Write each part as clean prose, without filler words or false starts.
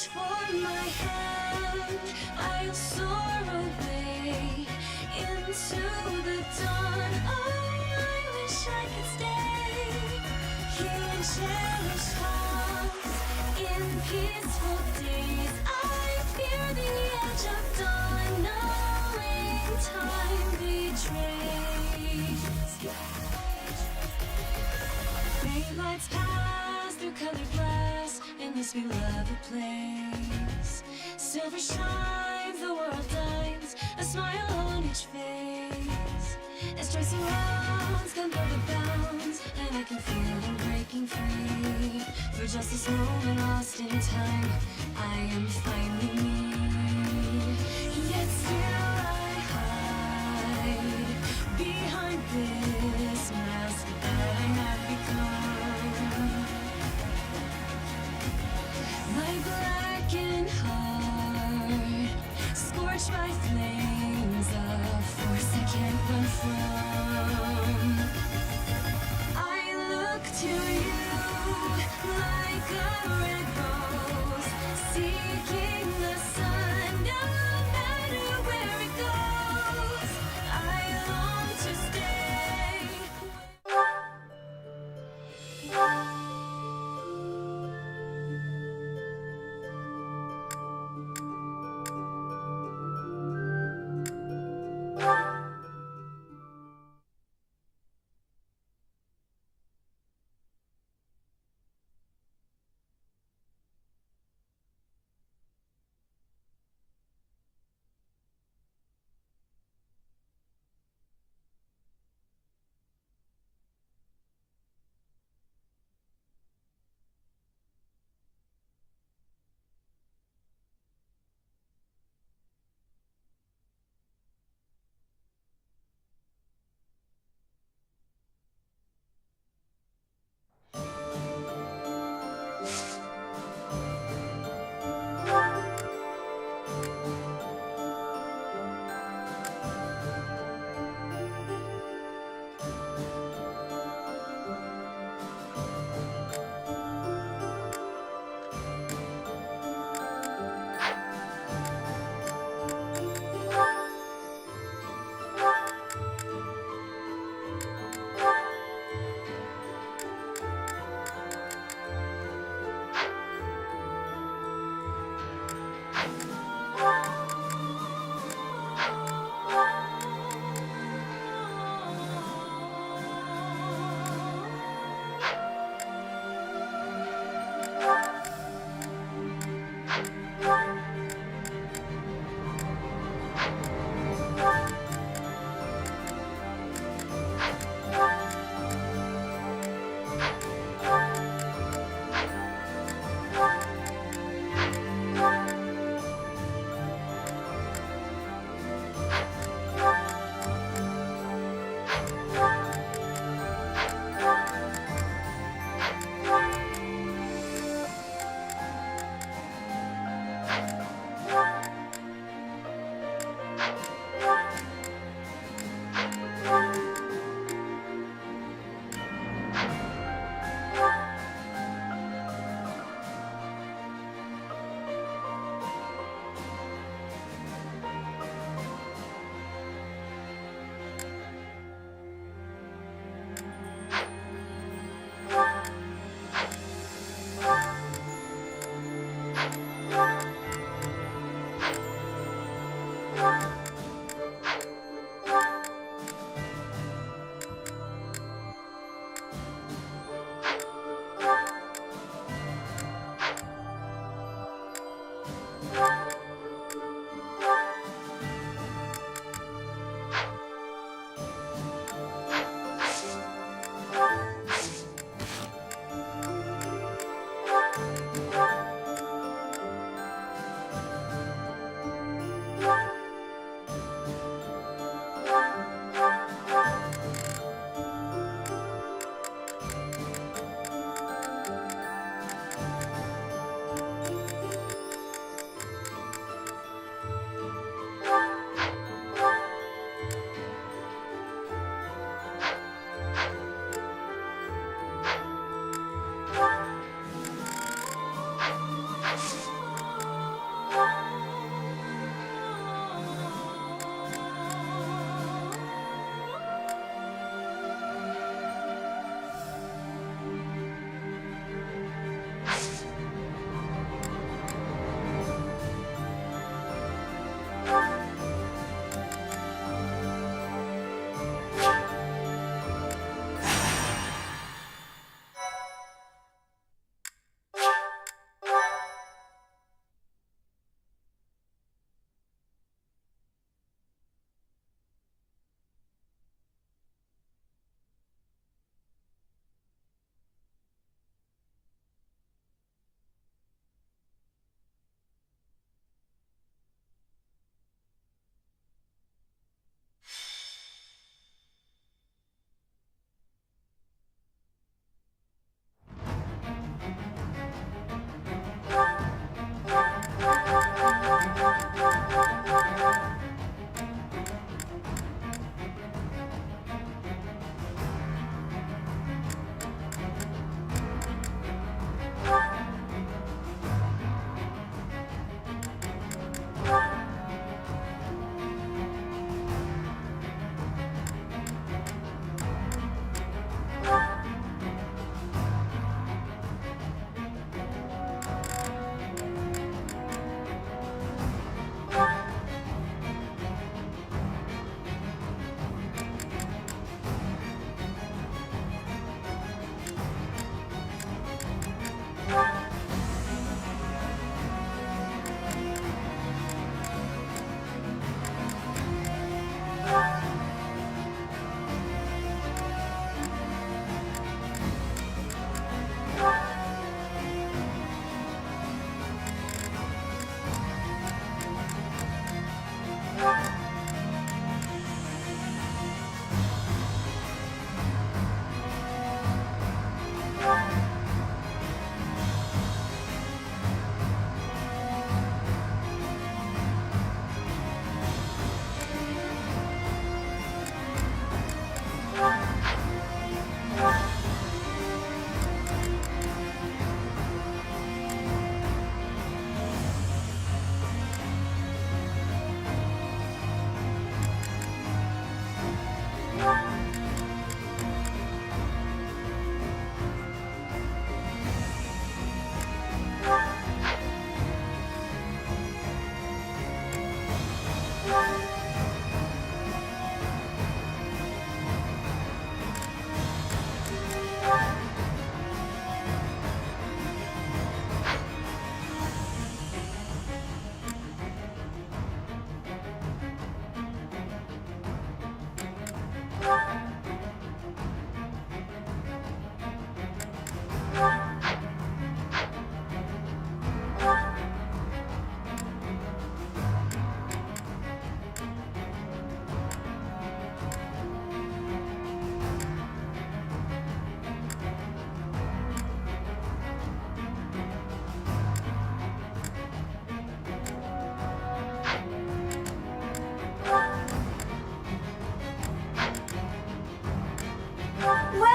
reach for my hand, I'll soar away into the dawn. Oh, I wish I could stay here and cherish hearts in peaceful days. I fear the edge of dawn, knowing time betrays. Faint lights pass through colored glass in this beloved place. Silver shines, the world dines, a smile on each face. As joy surrounds, come through the bounds, and I can feel I'm breaking free. For just this moment lost in time, I am finally me. Yet still I hide behind this mask that I have become. My blackened heart, scorched by flames of force I can't run from. I look to you like a red rose, seeking the sun, no matter where it goes. I long to stay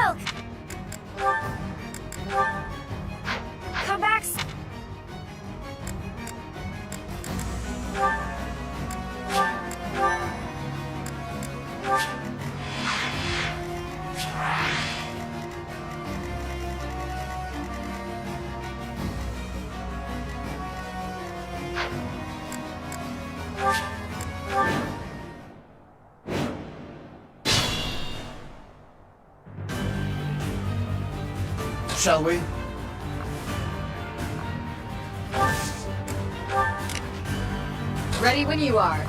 milk! Come back! Shall we? Ready when you are.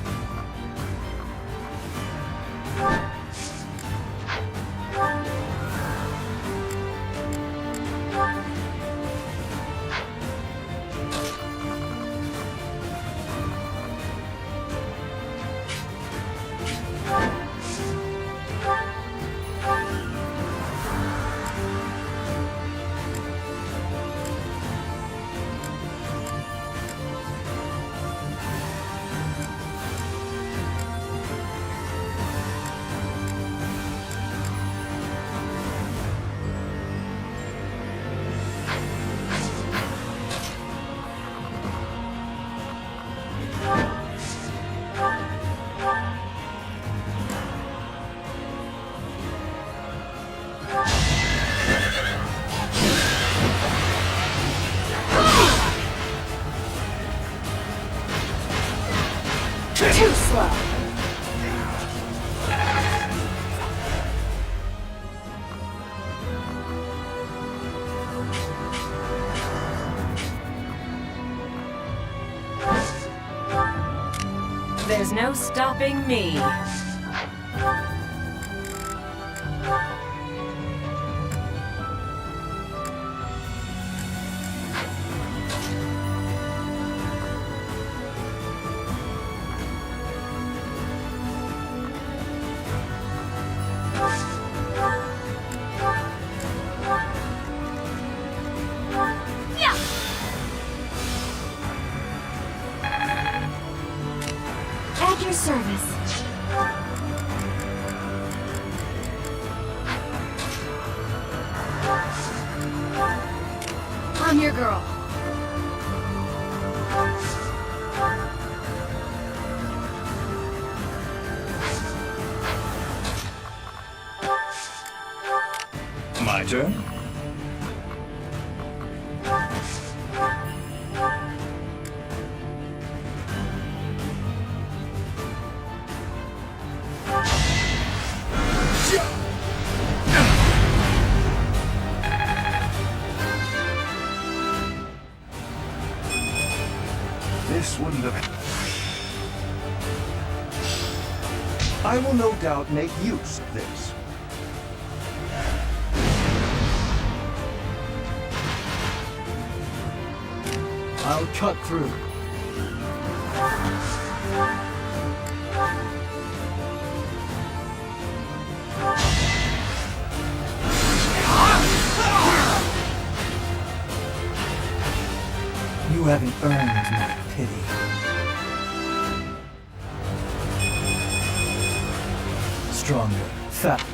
Too slow. There's no stopping me. At your service. I'm your girl. My turn? This wouldn't have... I will no doubt make use of this. I'll cut through. You haven't earned my pity. Stronger, fat.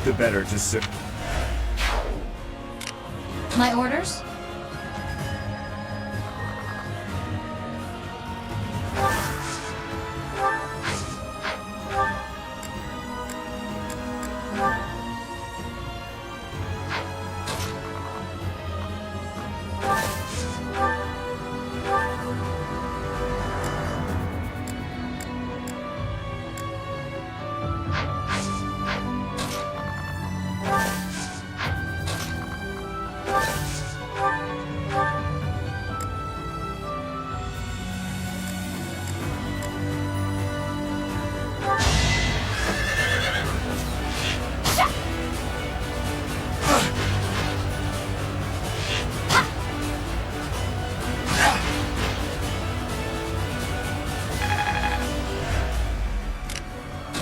The better to sit. My orders?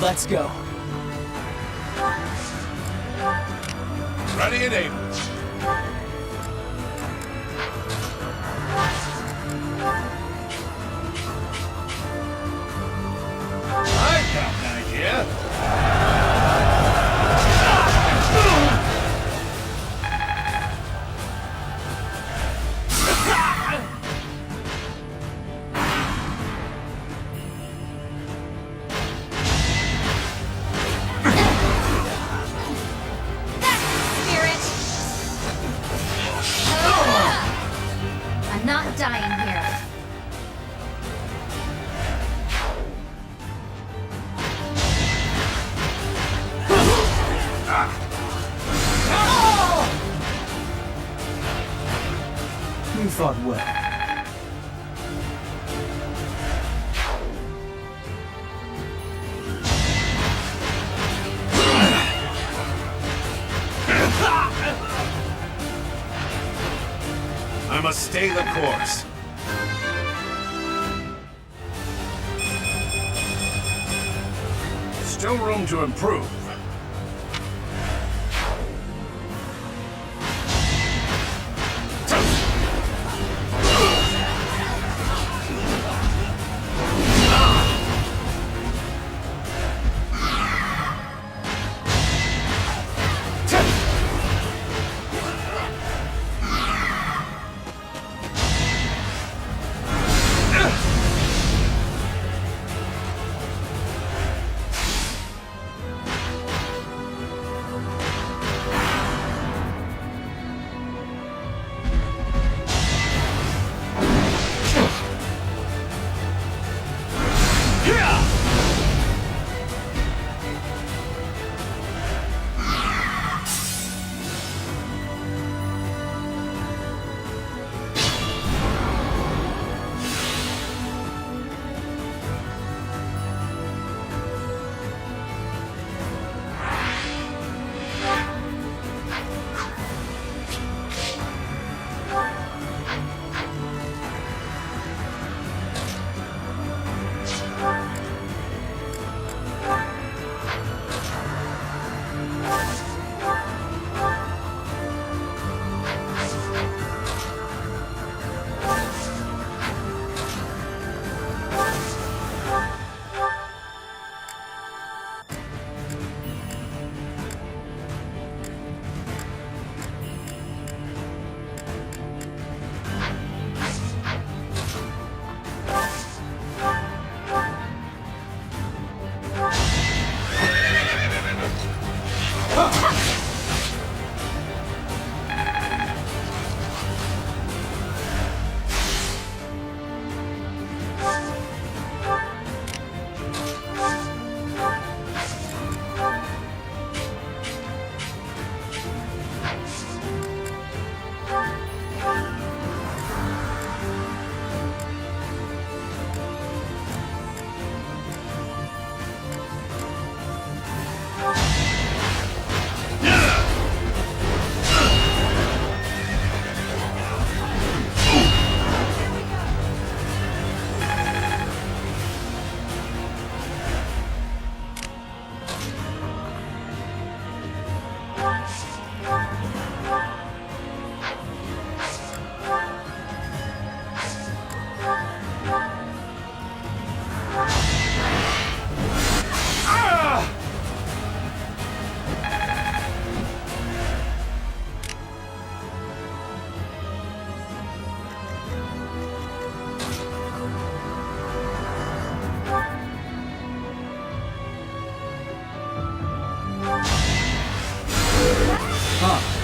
Let's go. Ready and able. I've got an idea. fought well. I must stay the course. Still room to improve.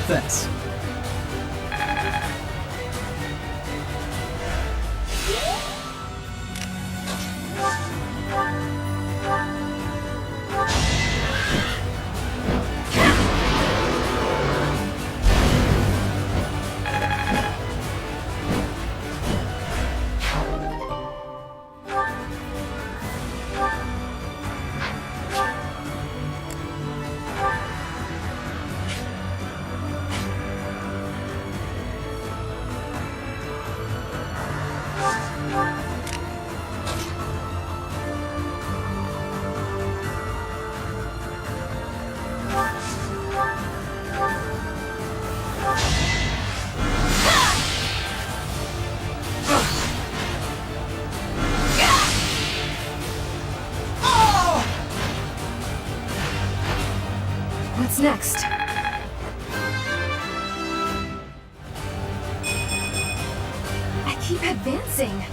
Thanks. What's next? I keep advancing.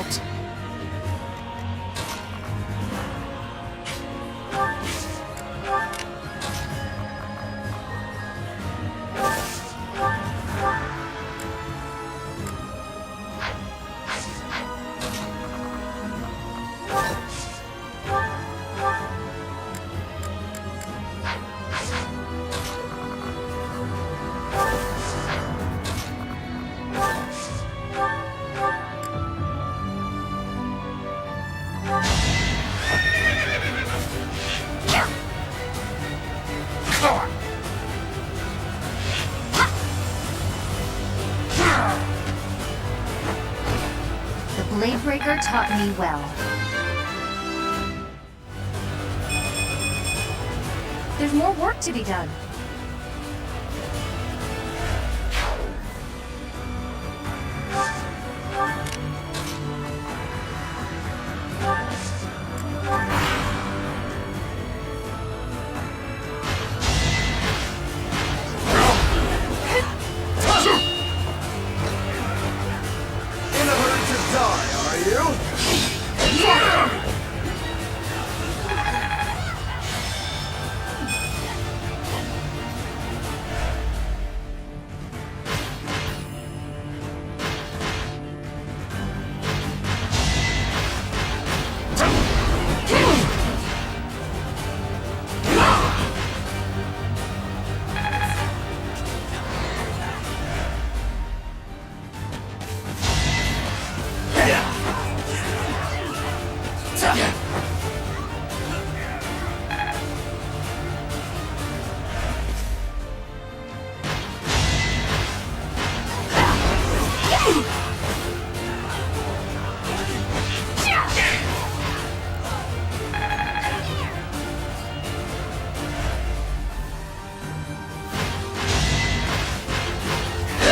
out! The Blade Breaker taught me well. There's more work to be done. In a hurry to die, are you?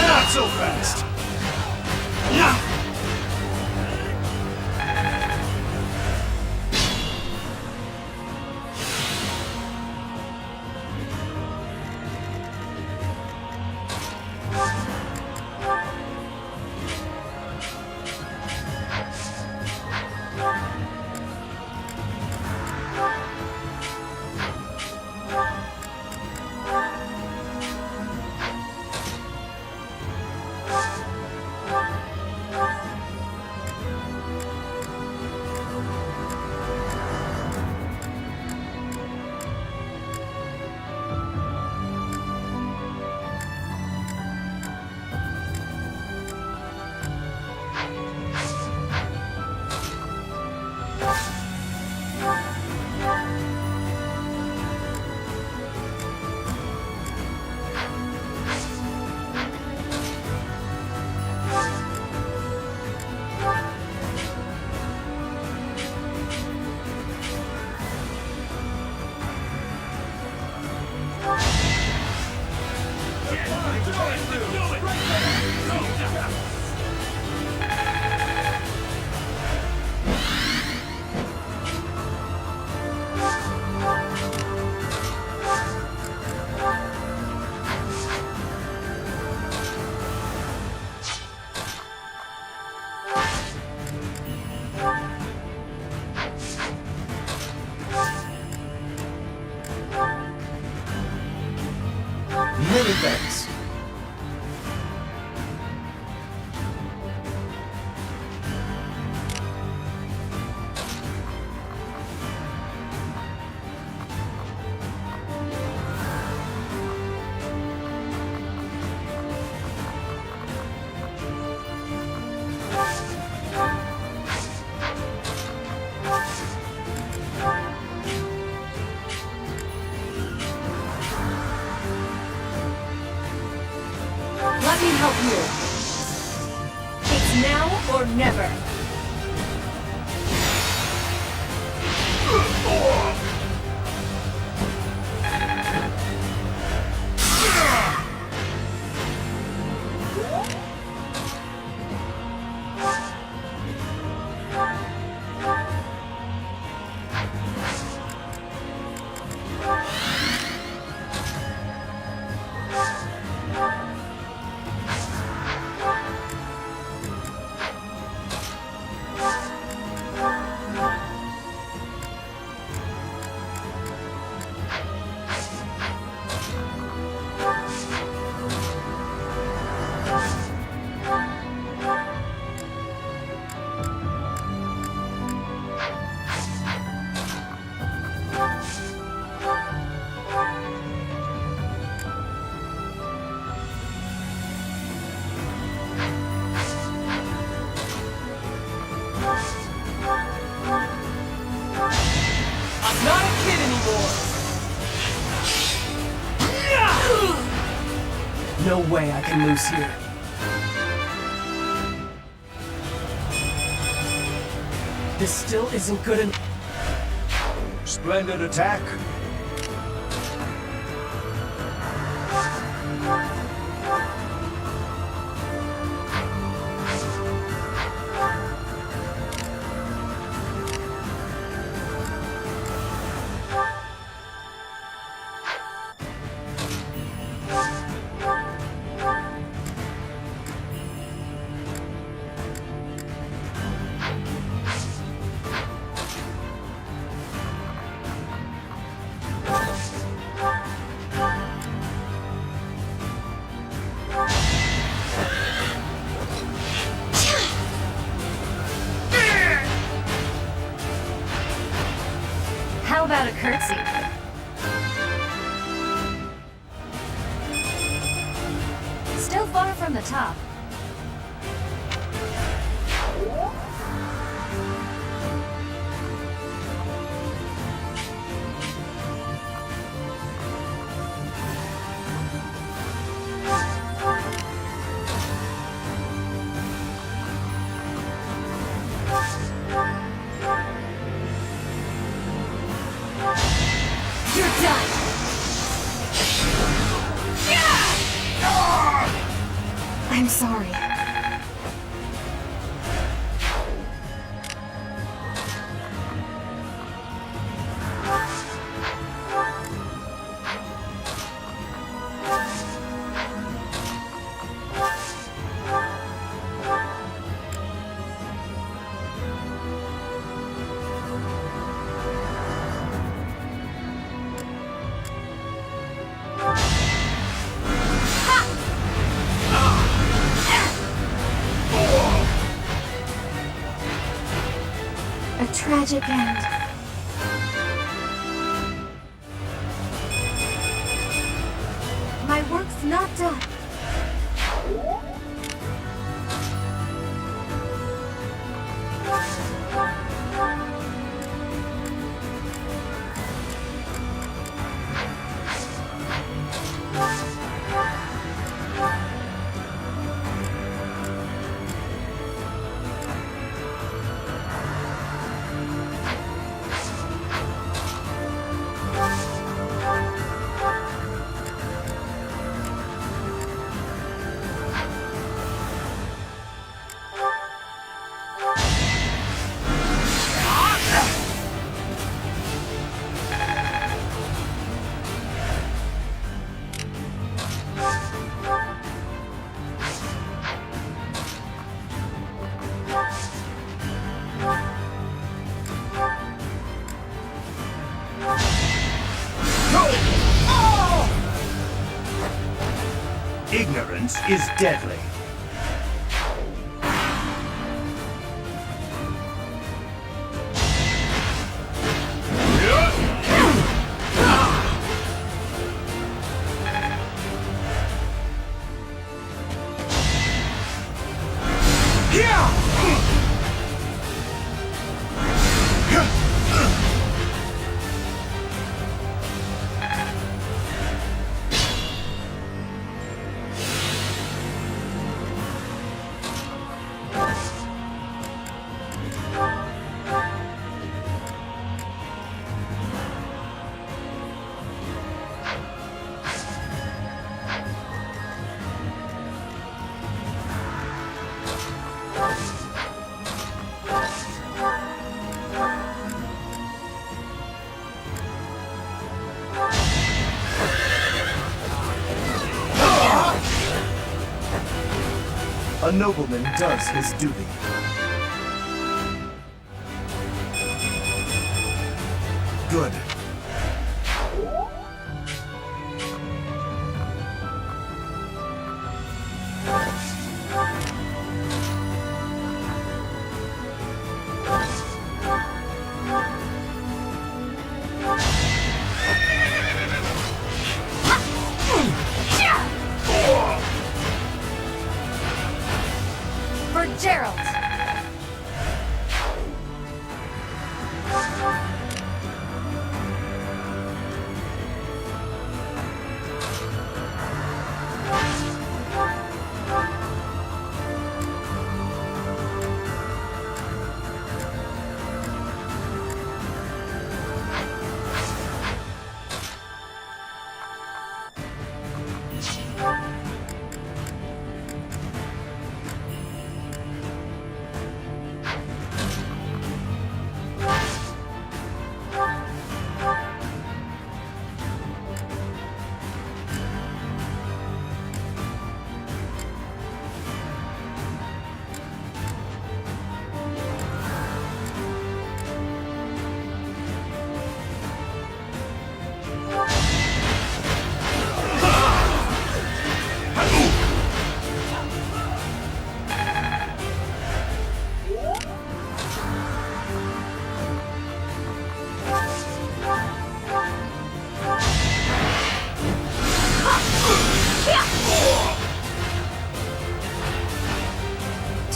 Not so fast. Many thanks. Let me help you. It's now or never. no way I can lose here. This still isn't good enough. Splendid attack. How about a curtsy? Still far from the top. You're done! I'm sorry. A tragic end. My work's not done. Ignorance is deadly. A nobleman does his duty. Good. For Gerald!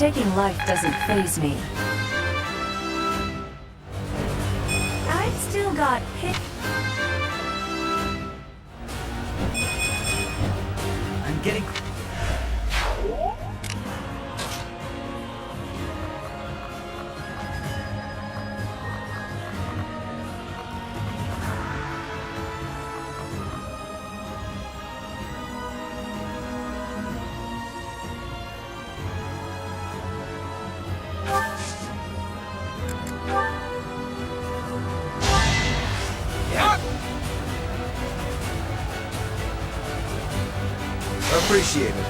Taking life doesn't faze me. I've still got hit. I'm getting... Appreciate it.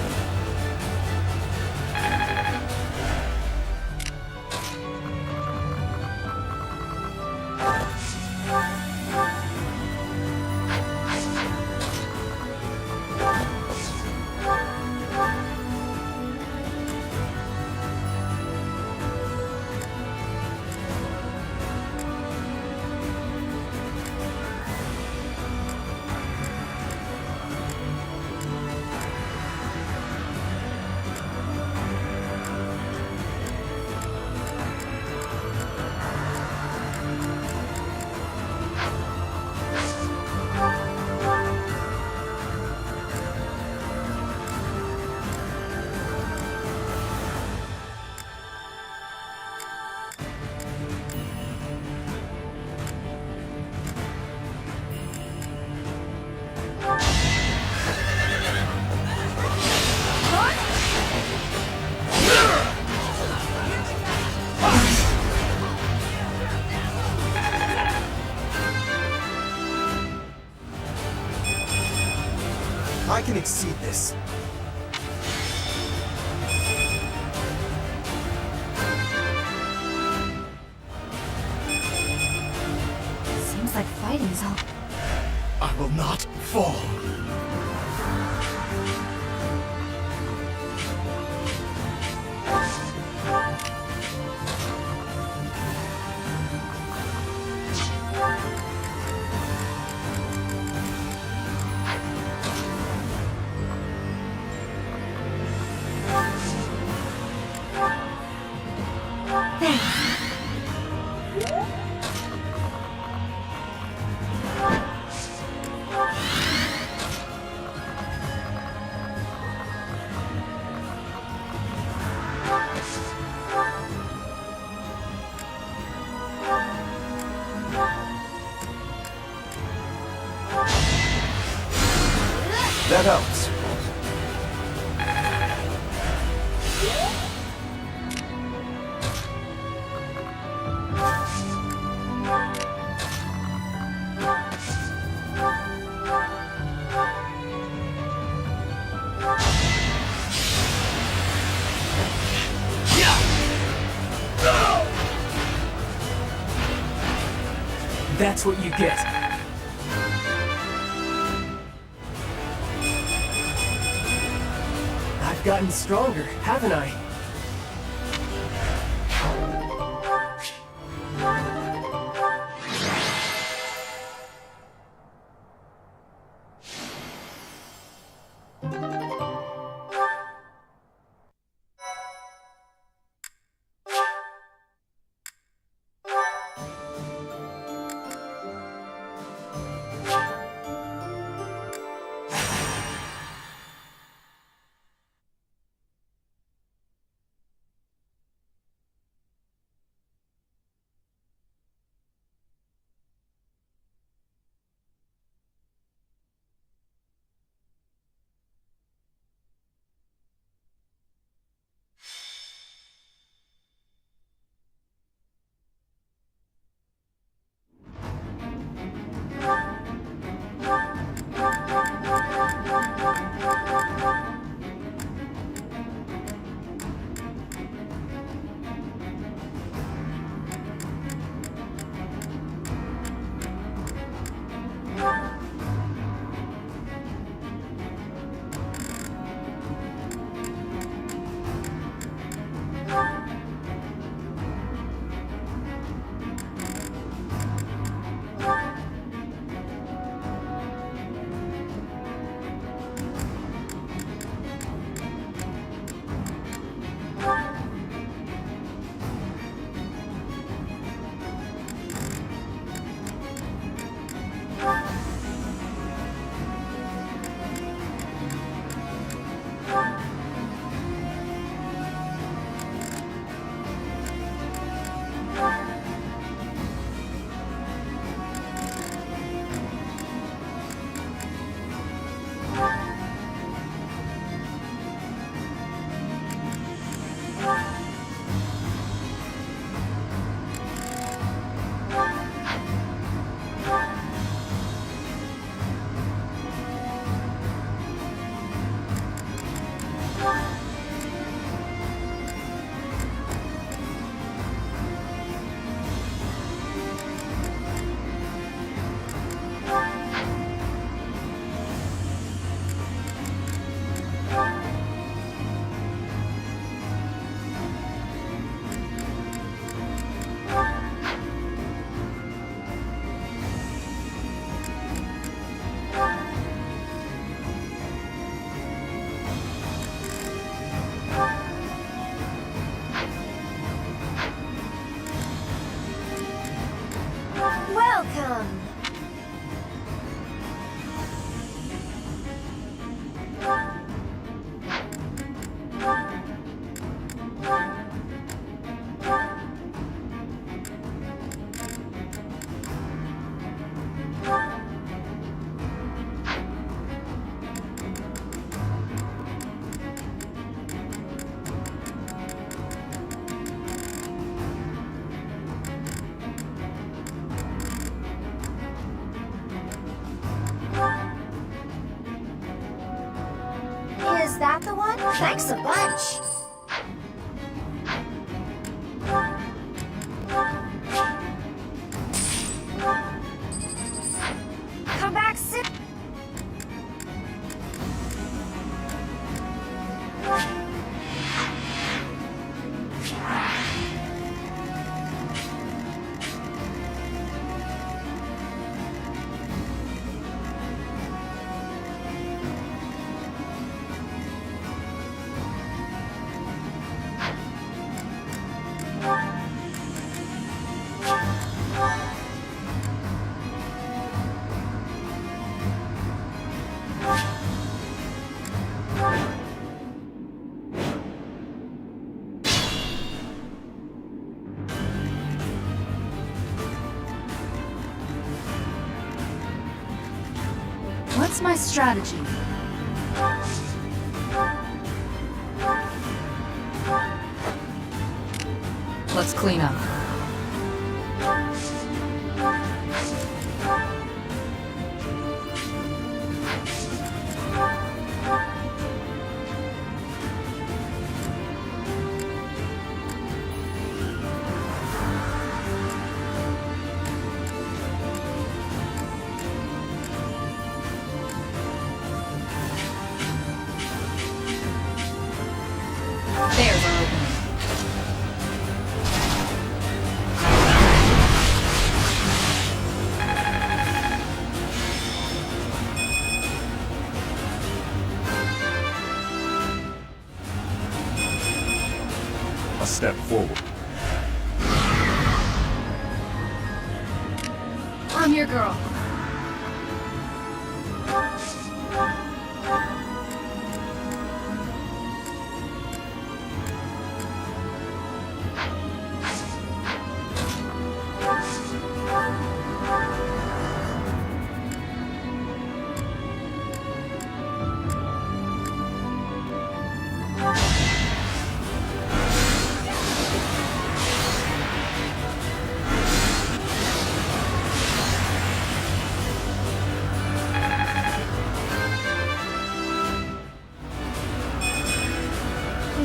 I can exceed this. Seems like fighting's all. I will not fall. That helps. That's what you get. I've gotten stronger, haven't I? Is that the one? Thanks a bunch. Come back soon. What's my strategy? Let's clean up. There's our opening. A step forward. I'm your girl.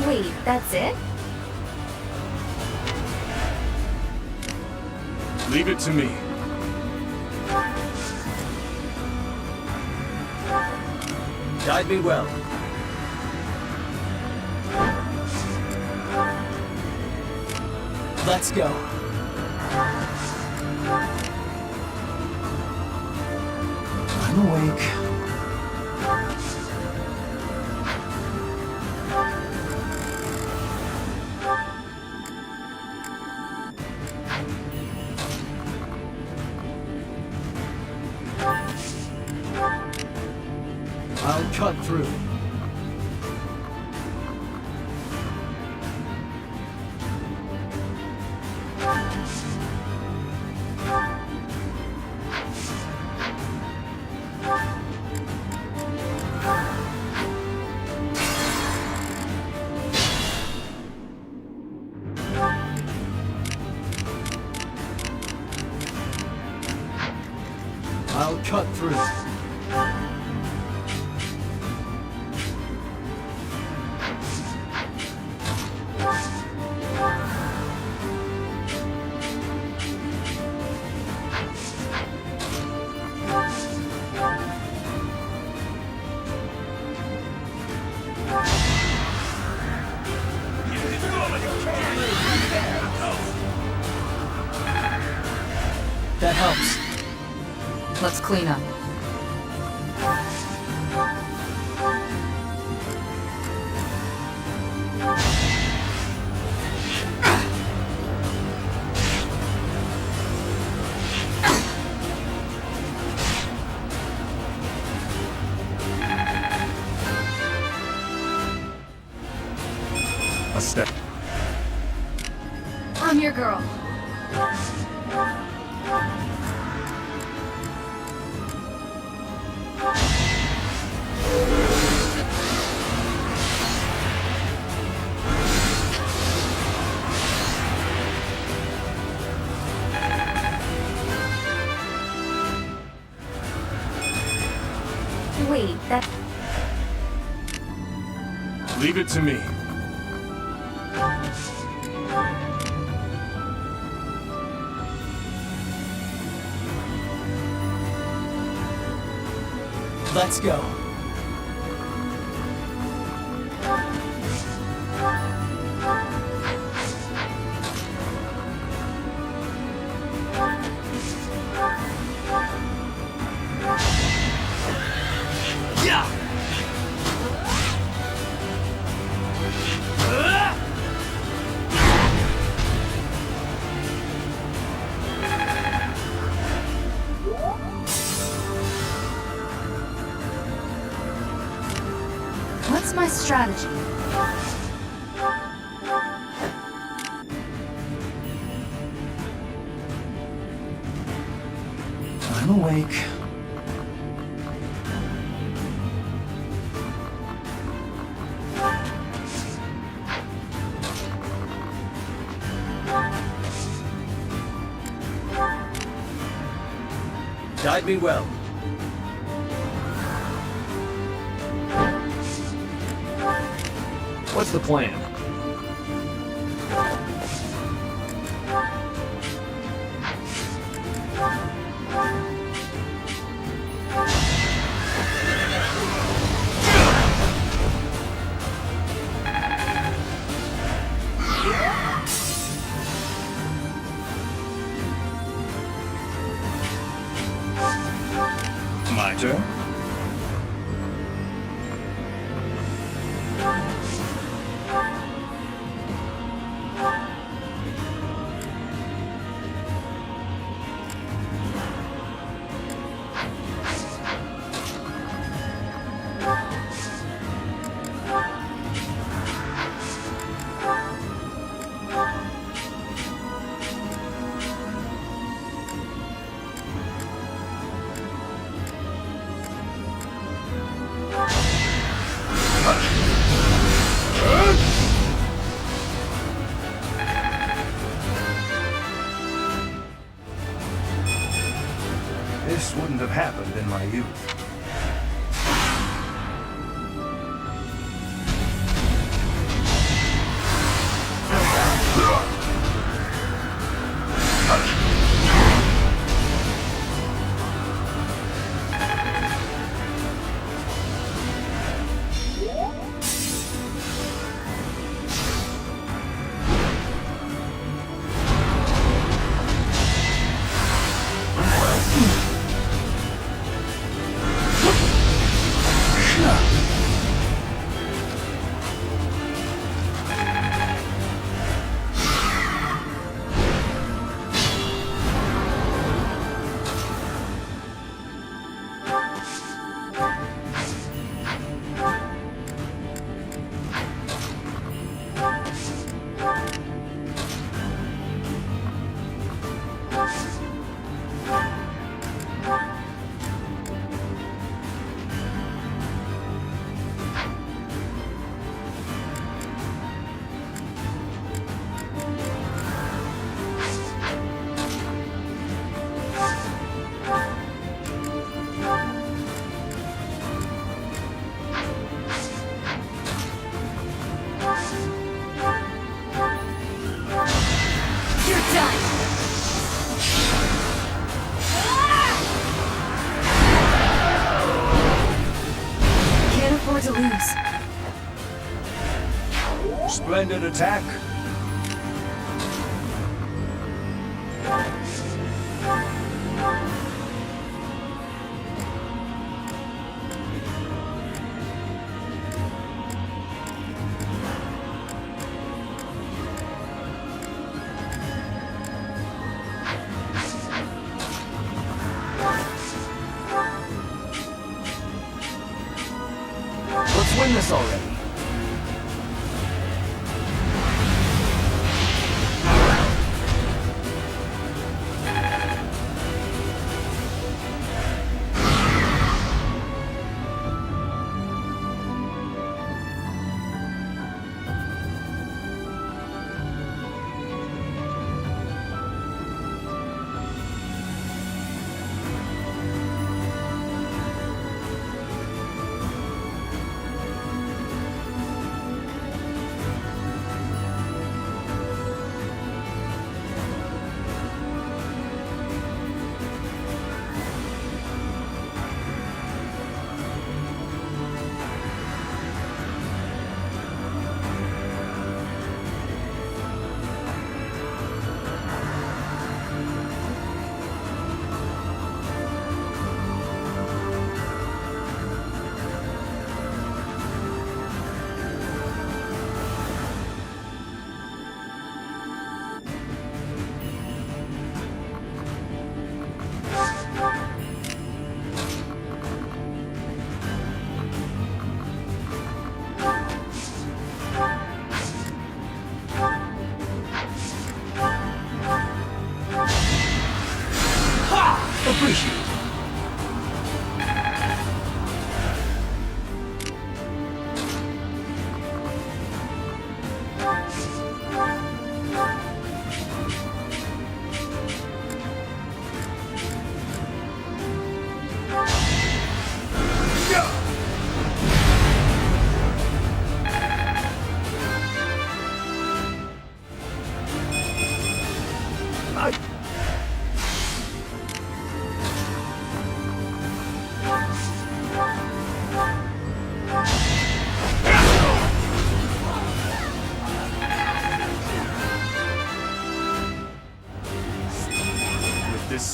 Wait, that's it? Leave it to me. Guide me well. Let's go. I'm awake. I'll cut through. I'll cut through. That helps. Let's clean up. A step. I'm your girl. Wait, that... Leave it to me. Let's go. Yeah. What's my strategy? I'm awake. Guide me well. What's the plan? My turn? This wouldn't have happened in my youth. You're done! Can't afford to lose. Splendid attack. Let's win this already.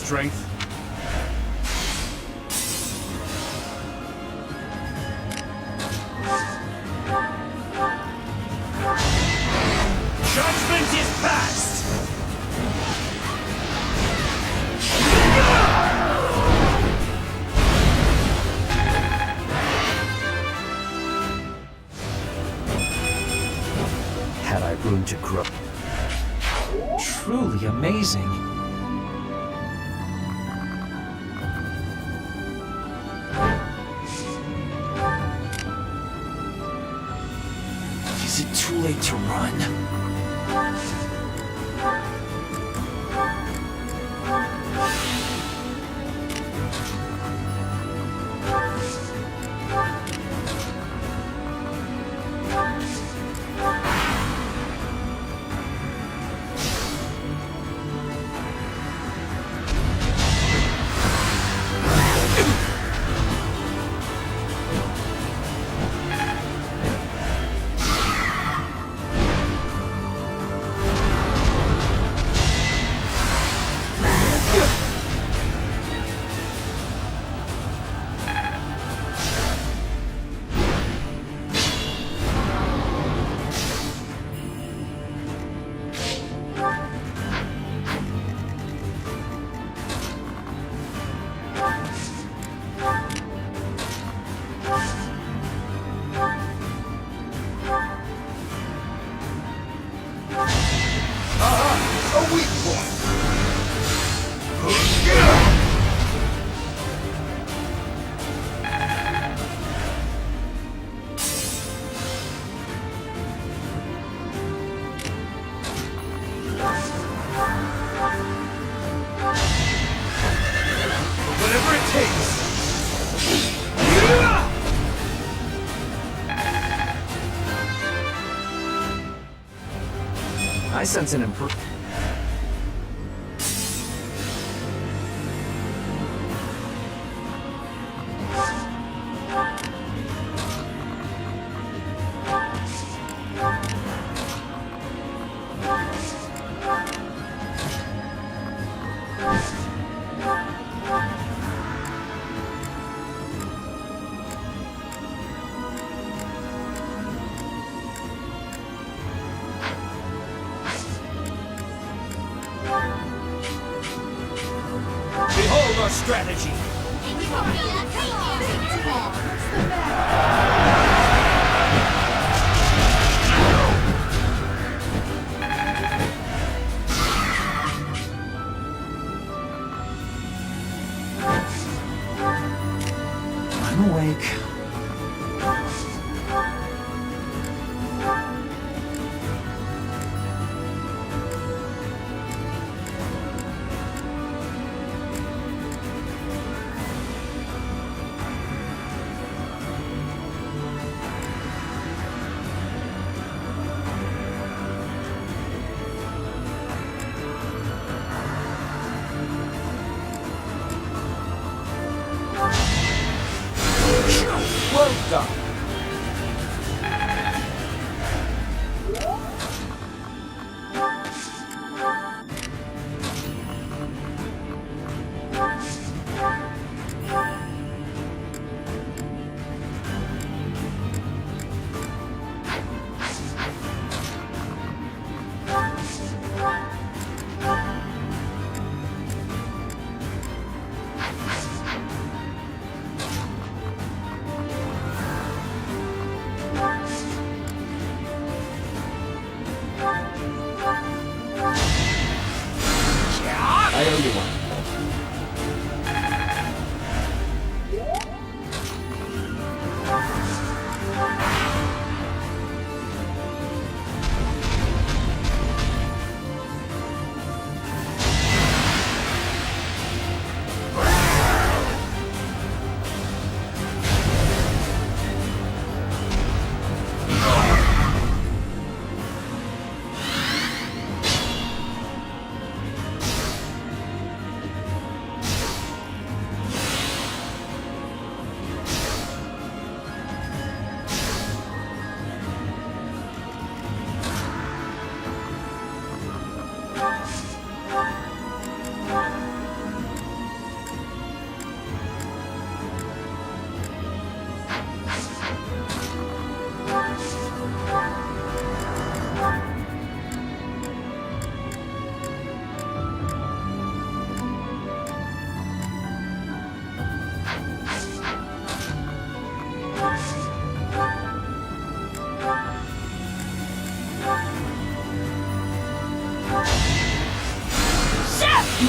strength. Judgment is passed! Had I room to grow? Truly amazing. Is it too late to run? A weak point. Whatever it takes. I sense an improvement. Behold our strategy! I'm awake. Well done.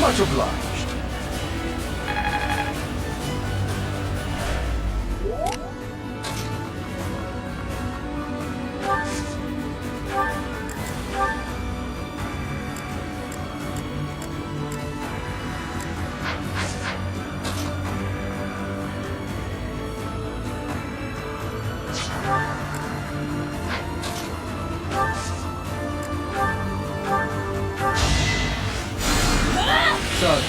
Much obliged. Sorry.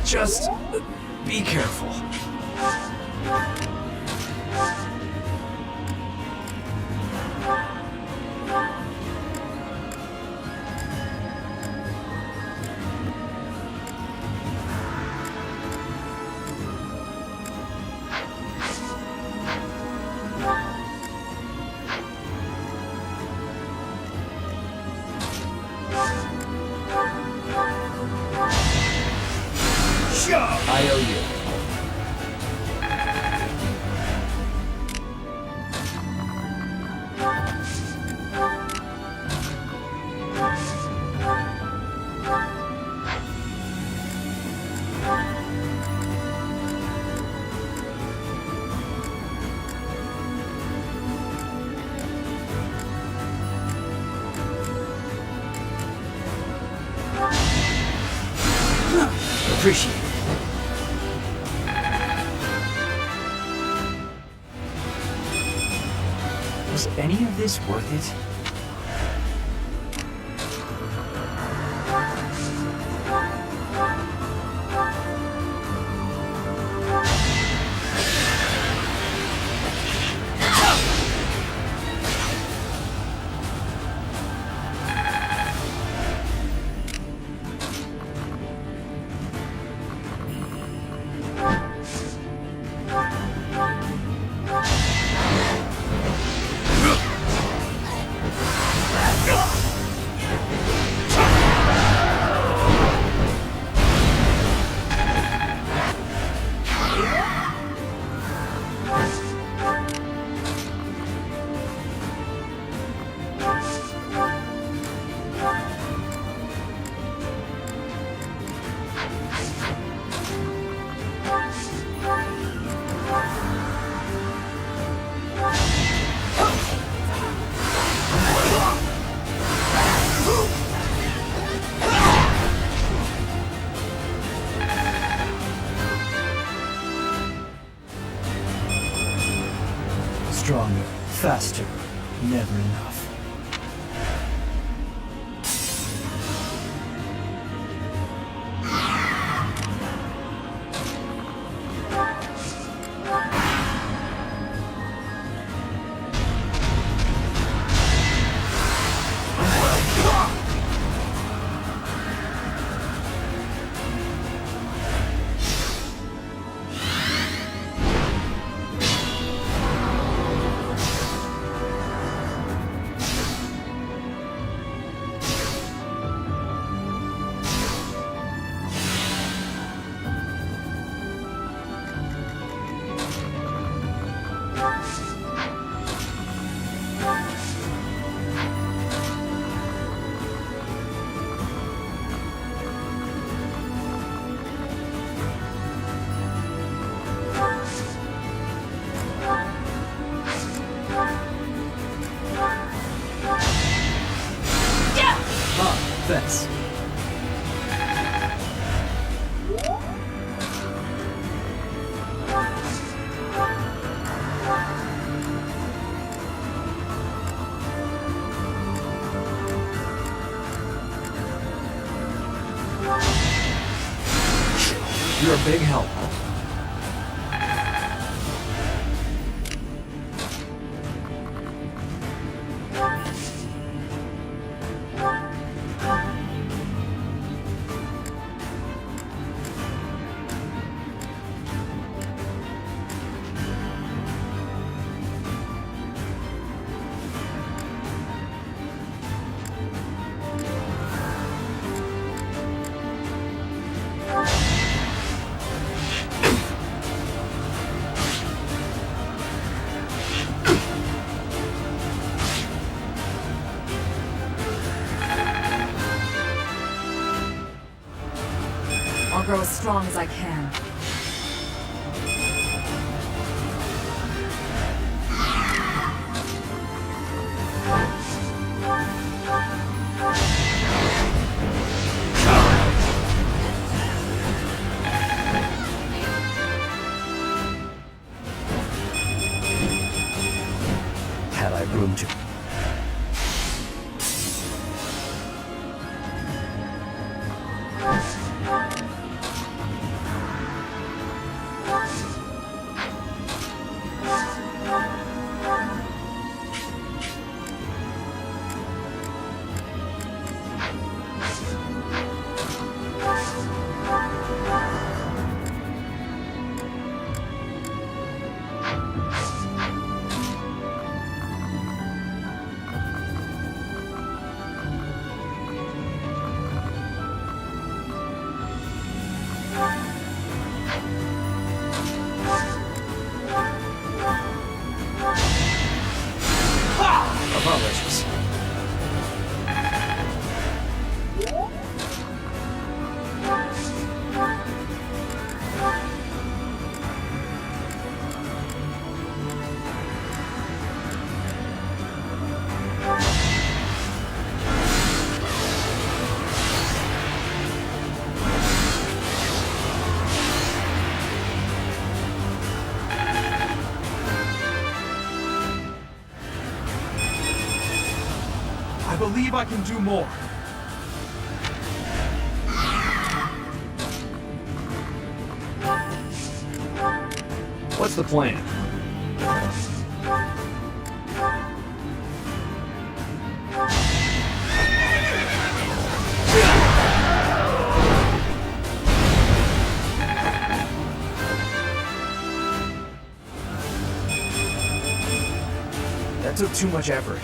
Just be careful. I owe you. Appreciate it. Was any of this worth it? Stronger, faster, never enough. Big help. I'll grow as strong as I can. Had I room to... Apologies. I believe I can do more. What's the plan? That took too much effort.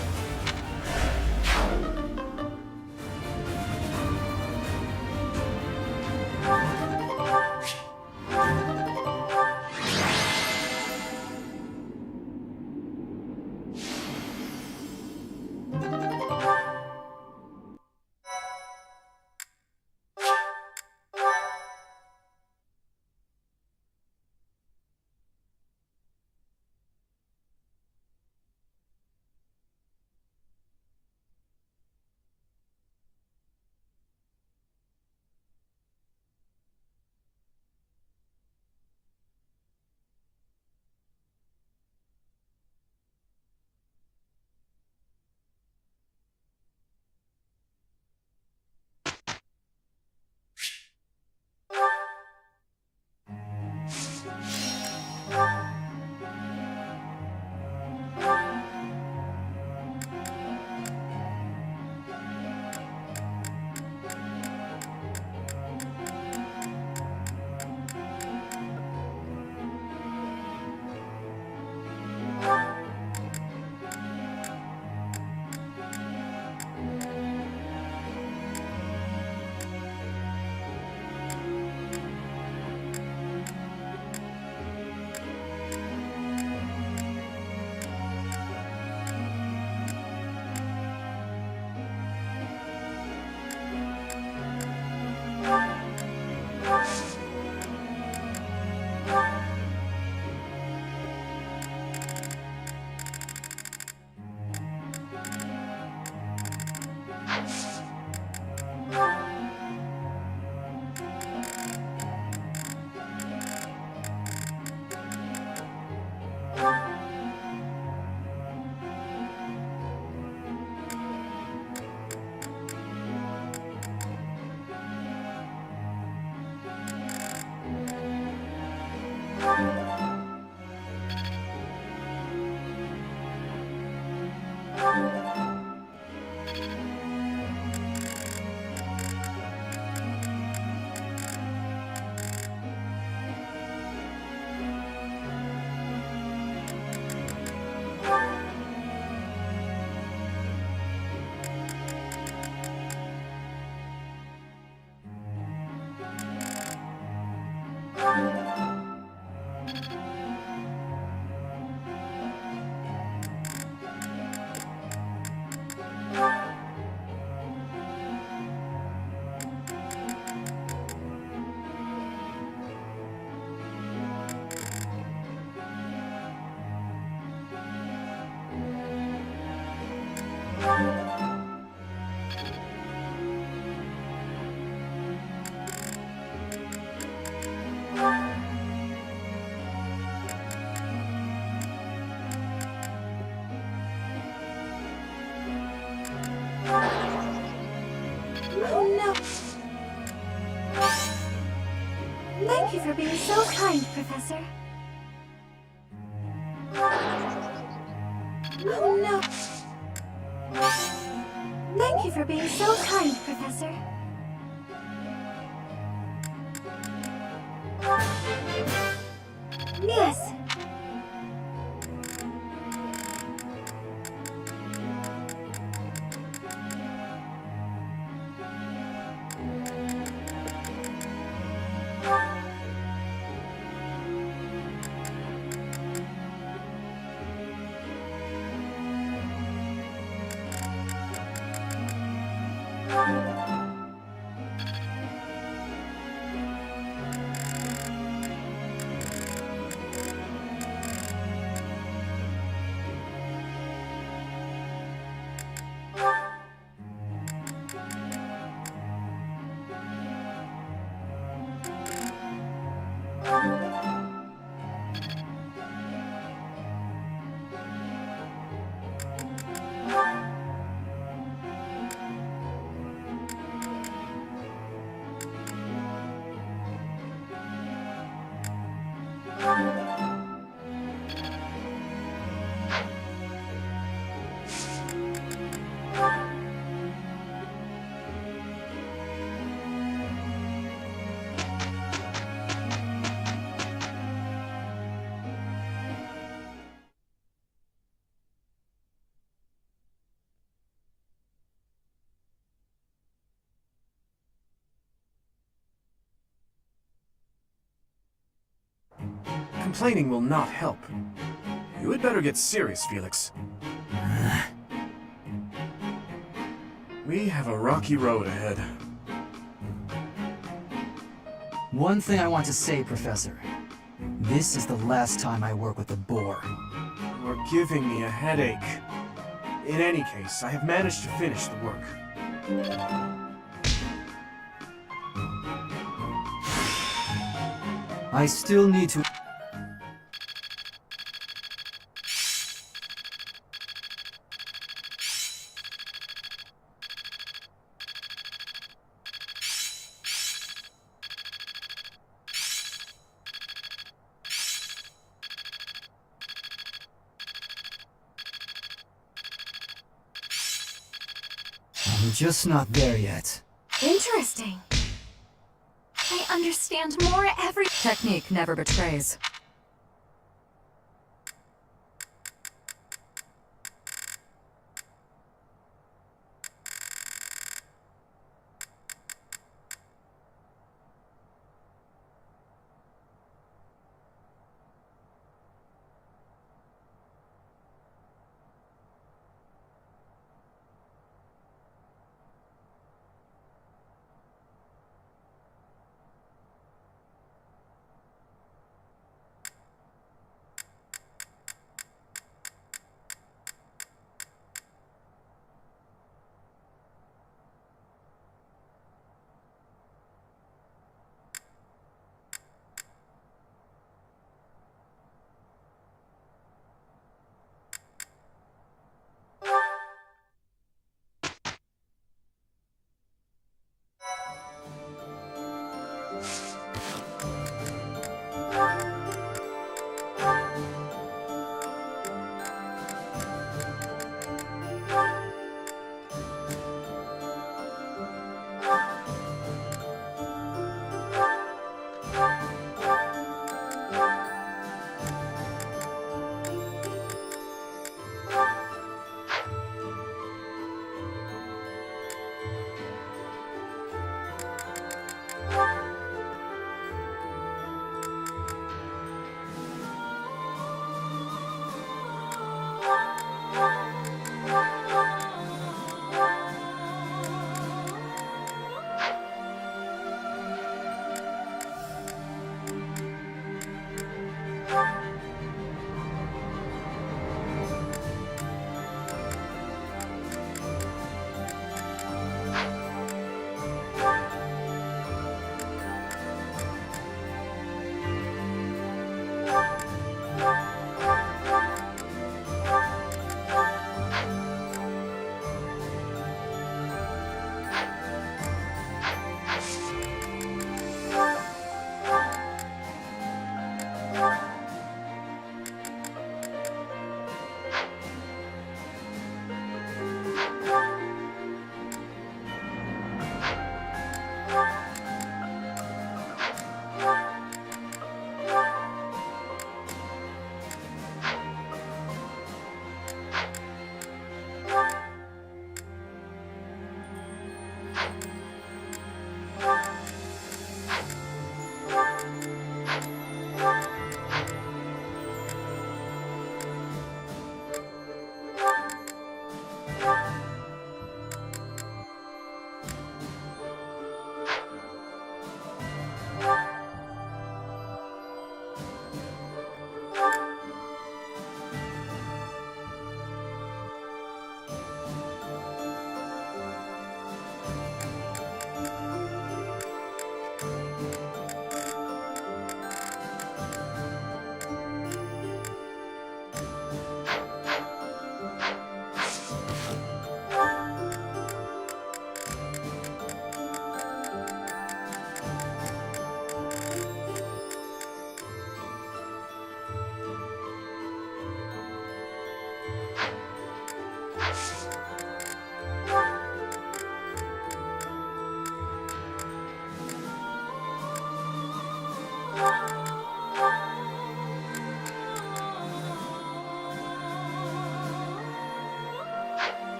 being so kind, Professor. Oh no. Thank you for being so kind, Professor. Yes. Complaining will not help. You had better get serious, Felix. We have a rocky road ahead. One thing I want to say, Professor. This is the last time I work with the boar. You're giving me a headache. In any case, I have managed to finish the work. I still need to... I'm just not there yet. Interesting. I understand more every— Technique never betrays.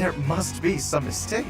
There must be some mistake.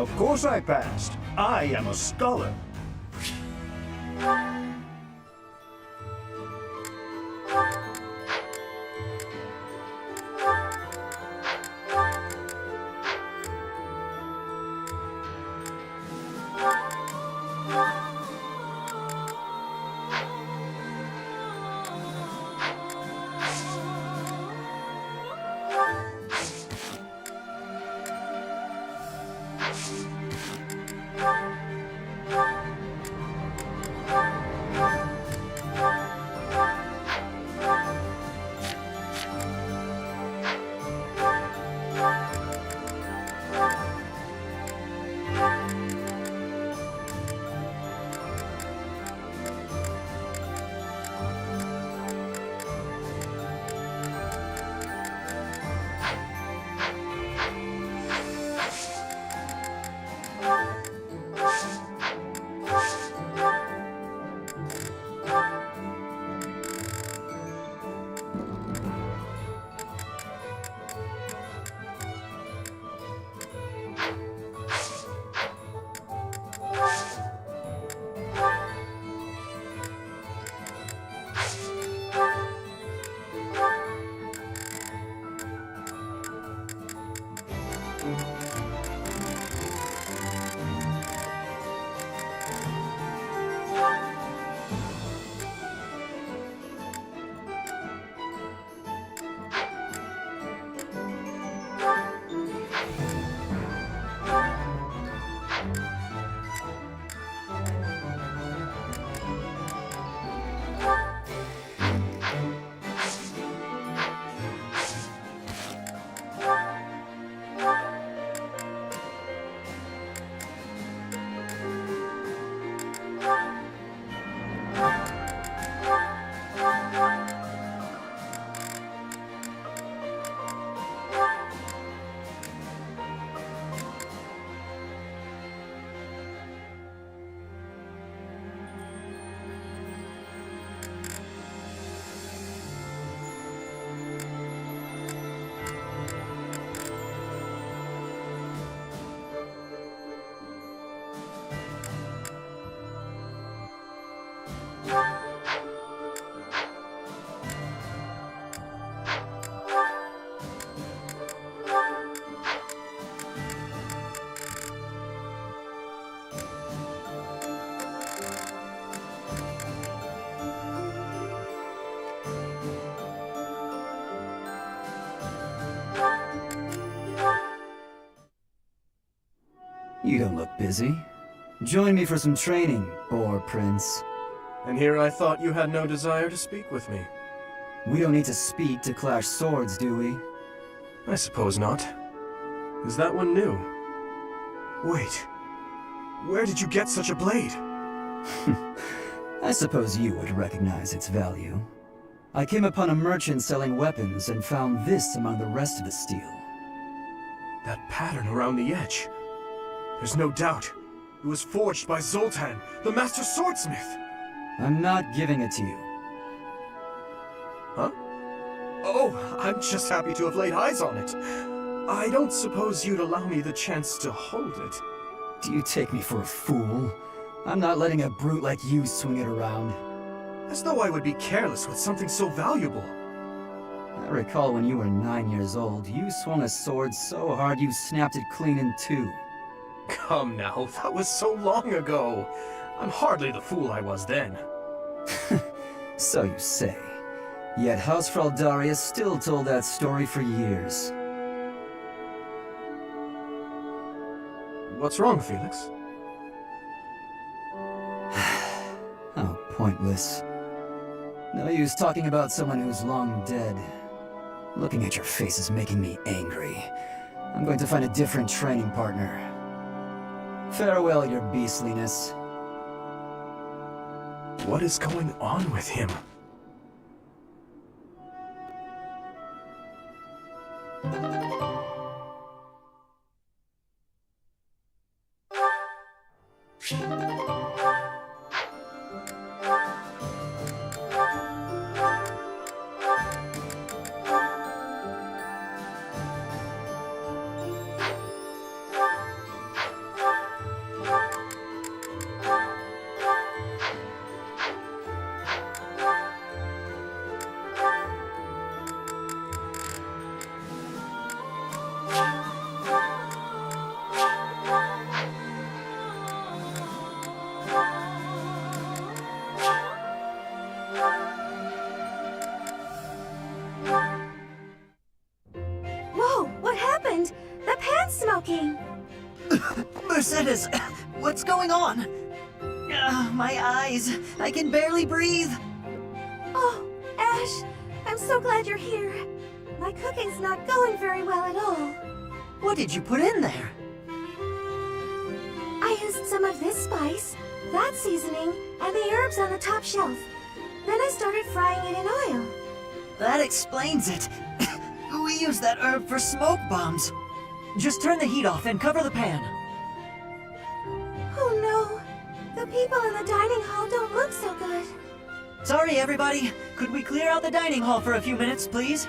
Of course I passed. I am a scholar. You don't look busy. Join me for some training, boar prince. And here I thought you had no desire to speak with me. We don't need to speak to clash swords, do we? I suppose not. Is that one new? Wait. Where did you get such a blade? I suppose you would recognize its value. I came upon a merchant selling weapons and found this among the rest of the steel. That pattern around the edge. There's no doubt. It was forged by Zoltan, the master swordsmith. I'm not giving it to you. Huh? Oh, I'm just happy to have laid eyes on it. I don't suppose you'd allow me the chance to hold it. Do you take me for a fool? I'm not letting a brute like you swing it around. As though I would be careless with something so valuable. I recall when you were 9 years old, you swung a sword so hard you snapped it clean in two. Come now, that was so long ago. I'm hardly the fool I was then. So you say. Yet House Fraldarius still told that story for years. What's wrong, Felix? How pointless. No use talking about someone who's long dead. Looking at your face is making me angry. I'm going to find a different training partner. Farewell, your beastliness. What is going on with him? Whoa, what happened? The pan's smoking! Mercedes, what's going on? My eyes, I can barely breathe. Oh, Ash, I'm so glad you're here. My cooking's not going very well at all. What did you put in there? I used some of this spice, that seasoning, and the herbs on the top shelf. Then I started frying it in oil. That explains it. We use that herb for smoke bombs. Just turn the heat off and cover the pan. Oh no, the people in the dining hall don't look so good. Sorry, everybody. Could we clear out the dining hall for a few minutes, please?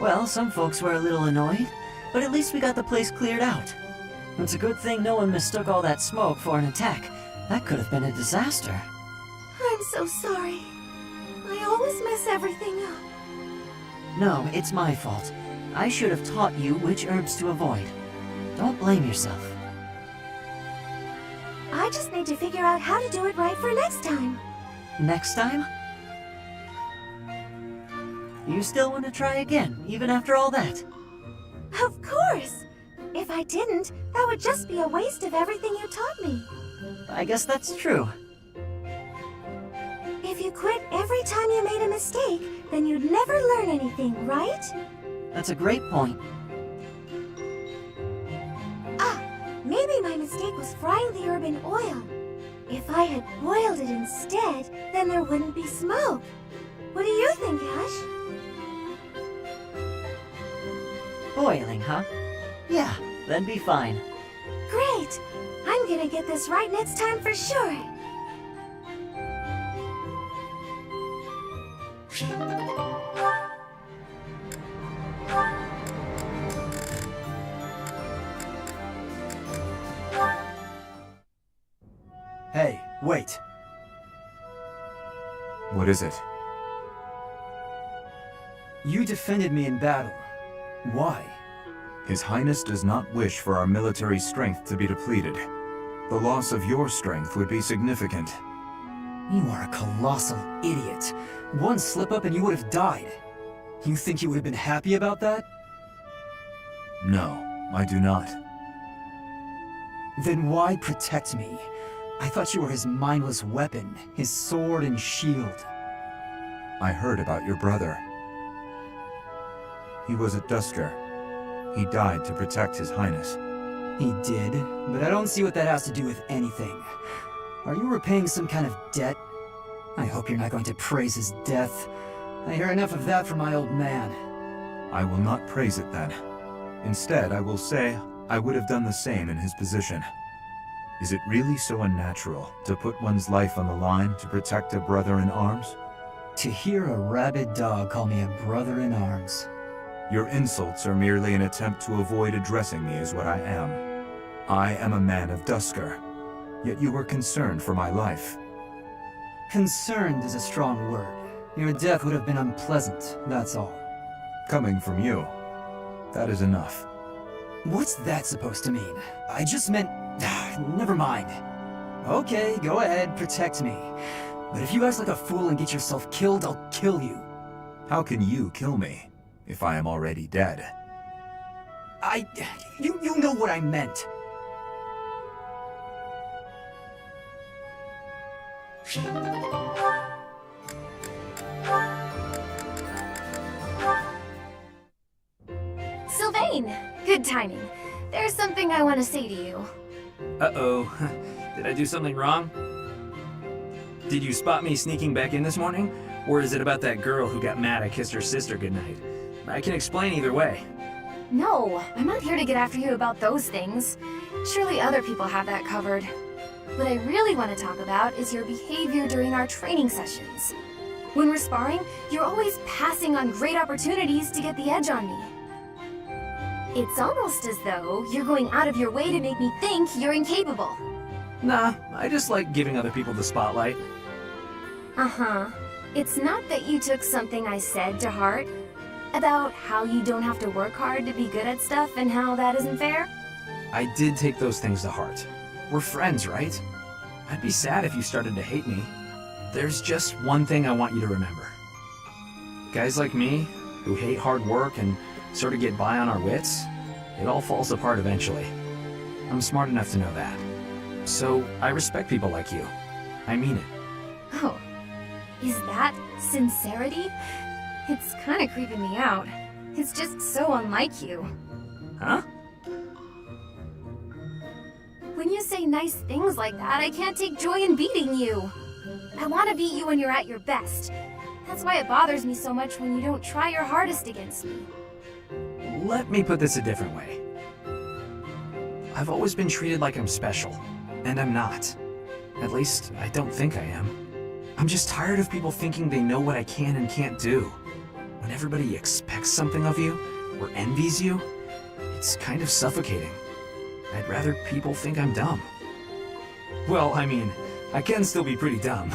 Well, some folks were a little annoyed, but at least we got the place cleared out. It's a good thing no one mistook all that smoke for an attack. That could have been a disaster. I'm so sorry. I always mess everything up. No, it's my fault. I should have taught you which herbs to avoid. Don't blame yourself. I just need to figure out how to do it right for next time. Next time? You still want to try again, even after all that? Of course! If I didn't, that would just be a waste of everything you taught me. I guess that's true. If you quit every time you made a mistake, then you'd never learn anything, right? That's a great point. Ah, maybe my mistake was frying the herb in oil. If I had boiled it instead, then there wouldn't be smoke. What do you think, Ash? Boiling, huh? Yeah, that'd be fine. Great! I'm gonna get this right next time for sure. Hey, wait. What is it? You defended me in battle. Why? His Highness does not wish for our military strength to be depleted. The loss of your strength would be significant. You are a colossal idiot. One slip-up and you would have died. You think you would have been happy about that? No, I do not. Then why protect me? I thought you were his mindless weapon, his sword and shield. I heard about your brother. He was at Dusker. He died to protect His Highness. He did, but I don't see what that has to do with anything. Are you repaying some kind of debt? I hope you're not going to praise his death. I hear enough of that from my old man. I will not praise it then. Instead, I will say I would have done the same in his position. Is it really so unnatural to put one's life on the line to protect a brother in arms? To hear a rabid dog call me a brother in arms. Your insults are merely an attempt to avoid addressing me as what I am. I am a man of Dusker, yet you were concerned for my life. Concerned is a strong word. Your death would have been unpleasant, that's all. Coming from you, that is enough. What's that supposed to mean? I just meant... Never mind. Okay, go ahead, protect me. But if you act like a fool and get yourself killed, I'll kill you. How can you kill me if I am already dead? You know what I meant. Sylvain! Good timing. There's something I want to say to you. Uh-oh. Did I do something wrong? Did you spot me sneaking back in this morning? Or is it about that girl who got mad I kissed her sister goodnight? I can explain either way. No, I'm not here to get after you about those things. Surely other people have that covered. What I really want to talk about is your behavior during our training sessions. When we're sparring, you're always passing on great opportunities to get the edge on me. It's almost as though you're going out of your way to make me think you're incapable. Nah, I just like giving other people the spotlight. Uh-huh. It's not that you took something I said to heart? About how you don't have to work hard to be good at stuff and how that isn't fair? I did take those things to heart. We're friends, right? I'd be sad if you started to hate me. There's just one thing I want you to remember. Guys like me, who hate hard work and sort of get by on our wits, it all falls apart eventually. I'm smart enough to know that. So I respect people like you. I mean it. Oh, is that sincerity? It's kind of creeping me out. It's just so unlike you. Huh? When you say nice things like that, I can't take joy in beating you. I want to beat you when you're at your best. That's why it bothers me so much when you don't try your hardest against me. Let me put this a different way. I've always been treated like I'm special, and I'm not. At least, I don't think I am. I'm just tired of people thinking they know what I can and can't do. When everybody expects something of you, or envies you, it's kind of suffocating. I'd rather people think I'm dumb. Well, I mean, I can still be pretty dumb.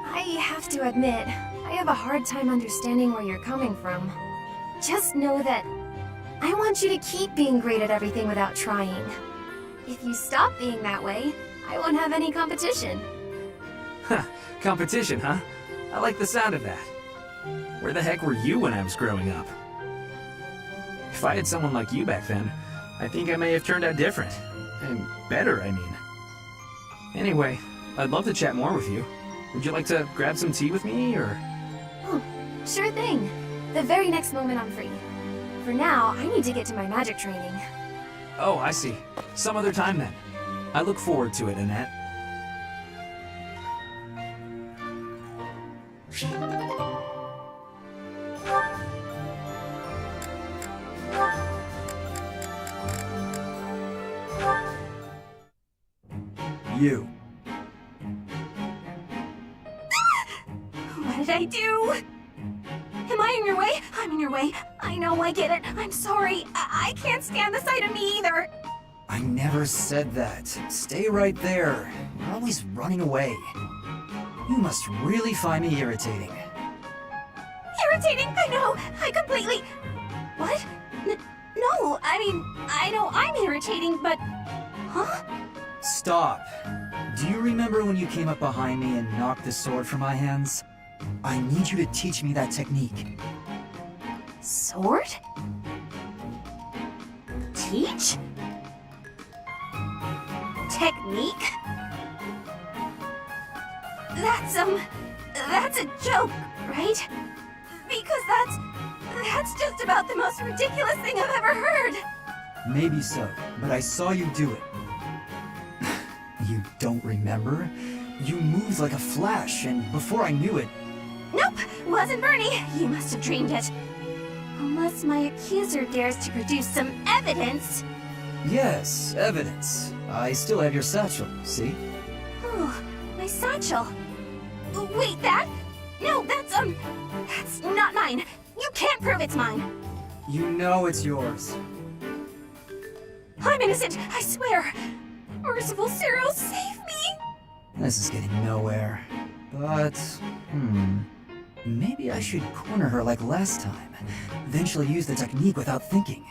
I have to admit, I have a hard time understanding where you're coming from. Just know that I want you to keep being great at everything without trying. If you stop being that way, I won't have any competition. Competition, huh? I like the sound of that. Where the heck were you when I was growing up? If I had someone like you back then, I think I may have turned out different. And better, I mean. Anyway, I'd love to chat more with you. Would you like to grab some tea with me, or...? Oh, sure thing. The very next moment I'm free. For now, I need to get to my magic training. Oh, I see. Some other time then. I look forward to it, Annette. You. What did I do? Am I in your way? I'm in your way. I know, I get it. I'm sorry. I can't stand the sight of me either. I never said that. Stay right there. You're always running away. You must really find me irritating. Irritating? I know. I completely... What? No, I mean, I know I'm irritating, but... Huh? Stop. Do you remember when you came up behind me and knocked the sword from my hands? I need you to teach me that technique. Sword? Teach? Technique? That's, That's a joke, right? Because that's just about the most ridiculous thing I've ever heard. Maybe so, but I saw you do it. You don't remember? You moved like a flash, and before I knew it... Nope, wasn't Bernie. You must have dreamed it. Unless my accuser dares to produce some evidence. Yes, evidence. I still have your satchel, see? Oh, my satchel. Wait, that? No, that's not mine. You can't prove it's mine. You know it's yours. I'm innocent, I swear. Merciful Zero, save me! This is getting nowhere. But, maybe I should corner her like last time. Then she'll use the technique without thinking.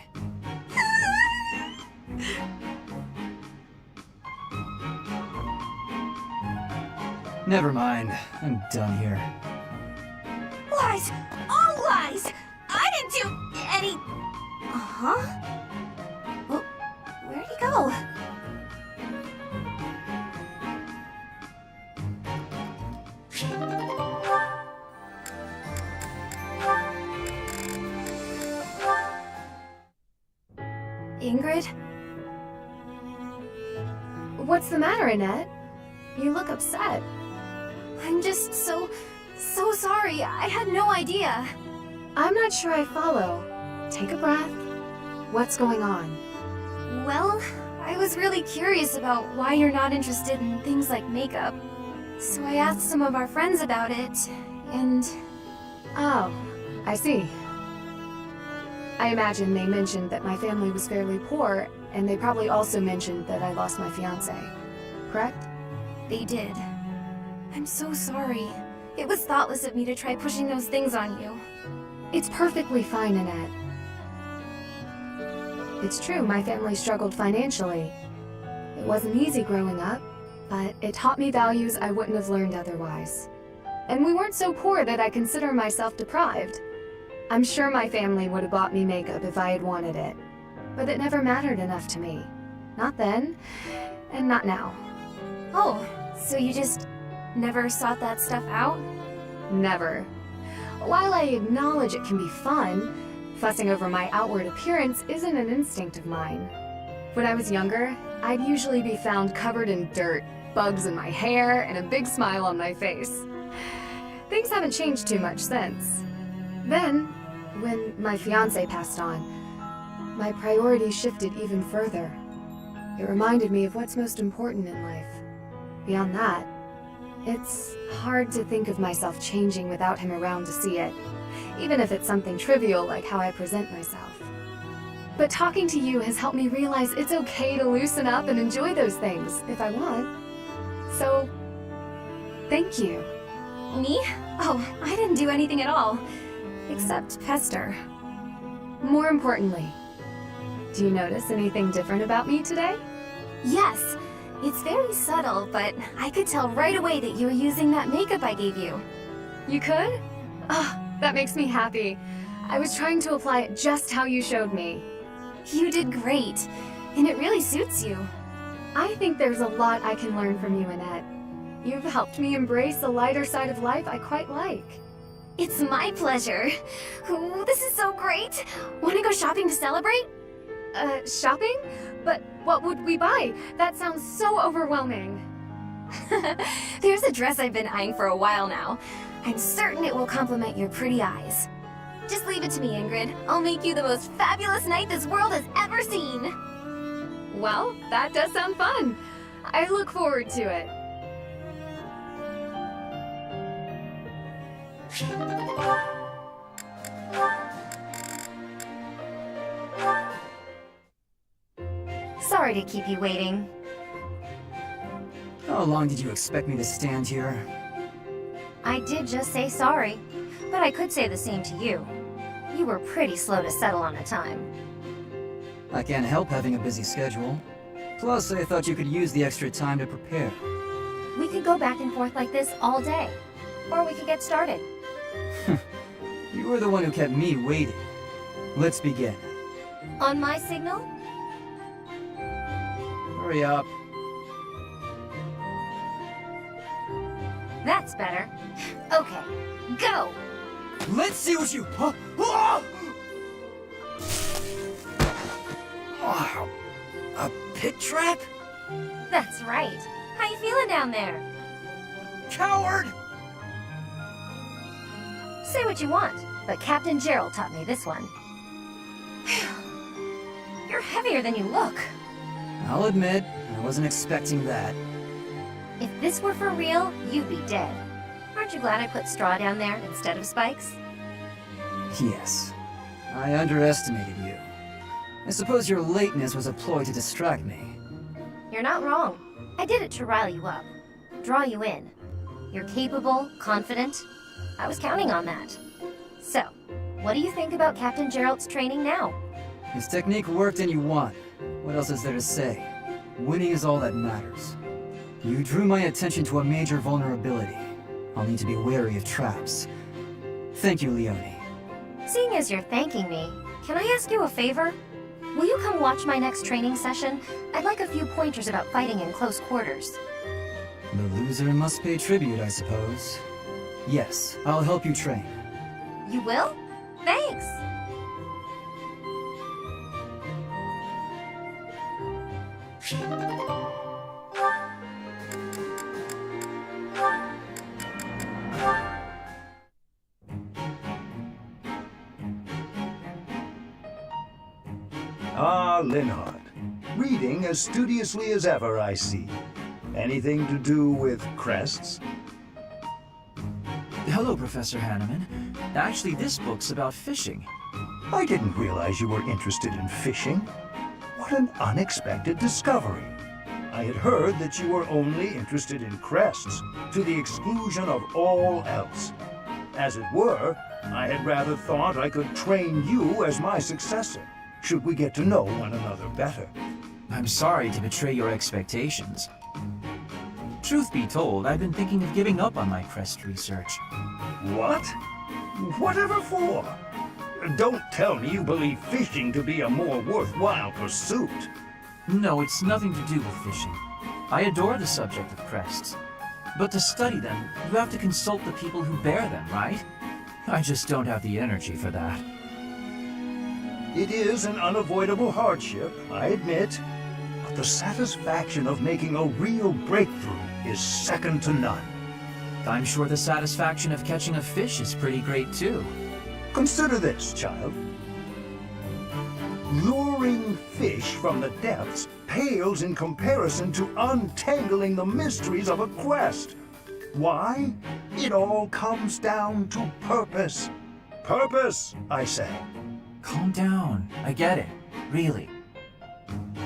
Never mind. I'm done here. Lies! All lies! I didn't do any... Uh-huh? Well, where'd he go? Ingrid? What's the matter, Annette? You look upset. I'm just so sorry. I had no idea. I'm not sure I follow. Take a breath. What's going on? Well, I was really curious about why you're not interested in things like makeup. So I asked some of our friends about it, and... Oh, I see. I imagine they mentioned that my family was fairly poor, and they probably also mentioned that I lost my fiancé. Correct? They did. I'm so sorry. It was thoughtless of me to try pushing those things on you. It's perfectly fine, Annette. It's true, my family struggled financially. It wasn't easy growing up, but it taught me values I wouldn't have learned otherwise. And we weren't so poor that I consider myself deprived. I'm sure my family would have bought me makeup if I had wanted it. But it never mattered enough to me. Not then, and not now. Oh, so you just never sought that stuff out? Never. While I acknowledge it can be fun, fussing over my outward appearance isn't an instinct of mine. When I was younger, I'd usually be found covered in dirt, bugs in my hair, and a big smile on my face. Things haven't changed too much since. Then, when my fiancé passed on, my priorities shifted even further. It reminded me of what's most important in life. Beyond that, it's hard to think of myself changing without him around to see it, even if it's something trivial like how I present myself. But talking to you has helped me realize it's okay to loosen up and enjoy those things, if I want. So, thank you. Me? Oh, I didn't do anything at all. Except pester. More importantly, do you notice anything different about me today? Yes. It's very subtle, but I could tell right away that you were using that makeup I gave you. You could? Oh, that makes me happy. I was trying to apply it just how you showed me. You did great, and it really suits you. I think there's a lot I can learn from you, Annette. You've helped me embrace a lighter side of life I quite like. It's my pleasure. Ooh, this is so great. Want to go shopping to celebrate? Shopping? But what would we buy? That sounds so overwhelming. There's a dress I've been eyeing for a while now. I'm certain it will complement your pretty eyes. Just leave it to me, Ingrid. I'll make you the most fabulous knight this world has ever seen. Well, that does sound fun. I look forward to it. Sorry to keep you waiting. How long did you expect me to stand here? I did just say sorry, but I could say the same to you. You were pretty slow to settle on a time. I can't help having a busy schedule. Plus, I thought you could use the extra time to prepare. We could go back and forth like this all day. Or we could get started. You were the one who kept me waiting. Let's begin. On my signal? Hurry up. That's better. Okay, go! Let's see what you... Huh? Ah! Wow. A pit trap? That's right. How you feeling down there? Coward! Say what you want, but Captain Gerald taught me this one. You're heavier than you look. I'll admit, I wasn't expecting that. If this were for real, you'd be dead. Aren't you glad I put straw down there instead of spikes? Yes. I underestimated you. I suppose your lateness was a ploy to distract me. You're not wrong. I did it to rile you up. Draw you in. You're capable, confident. I was counting on that. So, what do you think about Captain Gerald's training now? His technique worked and you won. What else is there to say? Winning is all that matters. You drew my attention to a major vulnerability. I'll need to be wary of traps. Thank you, Leone. Seeing as you're thanking me, can I ask you a favor? Will you come watch my next training session? I'd like a few pointers about fighting in close quarters. The loser must pay tribute, I suppose. Yes, I'll help you train. You will? Thanks! Ah, Linhardt. Reading as studiously as ever, I see. Anything to do with crests? Hello, Professor Hanneman. Actually, this book's about fishing. I didn't realize you were interested in fishing. What an unexpected discovery. I had heard that you were only interested in crests, to the exclusion of all else. As it were, I had rather thought I could train you as my successor, should we get to know one another better. I'm sorry to betray your expectations. Truth be told, I've been thinking of giving up on my crest research. What? Whatever for? Don't tell me you believe fishing to be a more worthwhile pursuit. No, it's nothing to do with fishing. I adore the subject of crests. But to study them, you have to consult the people who bear them, right? I just don't have the energy for that. It is an unavoidable hardship, I admit. But the satisfaction of making a real breakthrough is second to none. I'm sure the satisfaction of catching a fish is pretty great too. Consider this, child. Luring fish from the depths pales in comparison to untangling the mysteries of a quest. Why? It all comes down to purpose. Purpose, I say. Calm down. I get it. Really.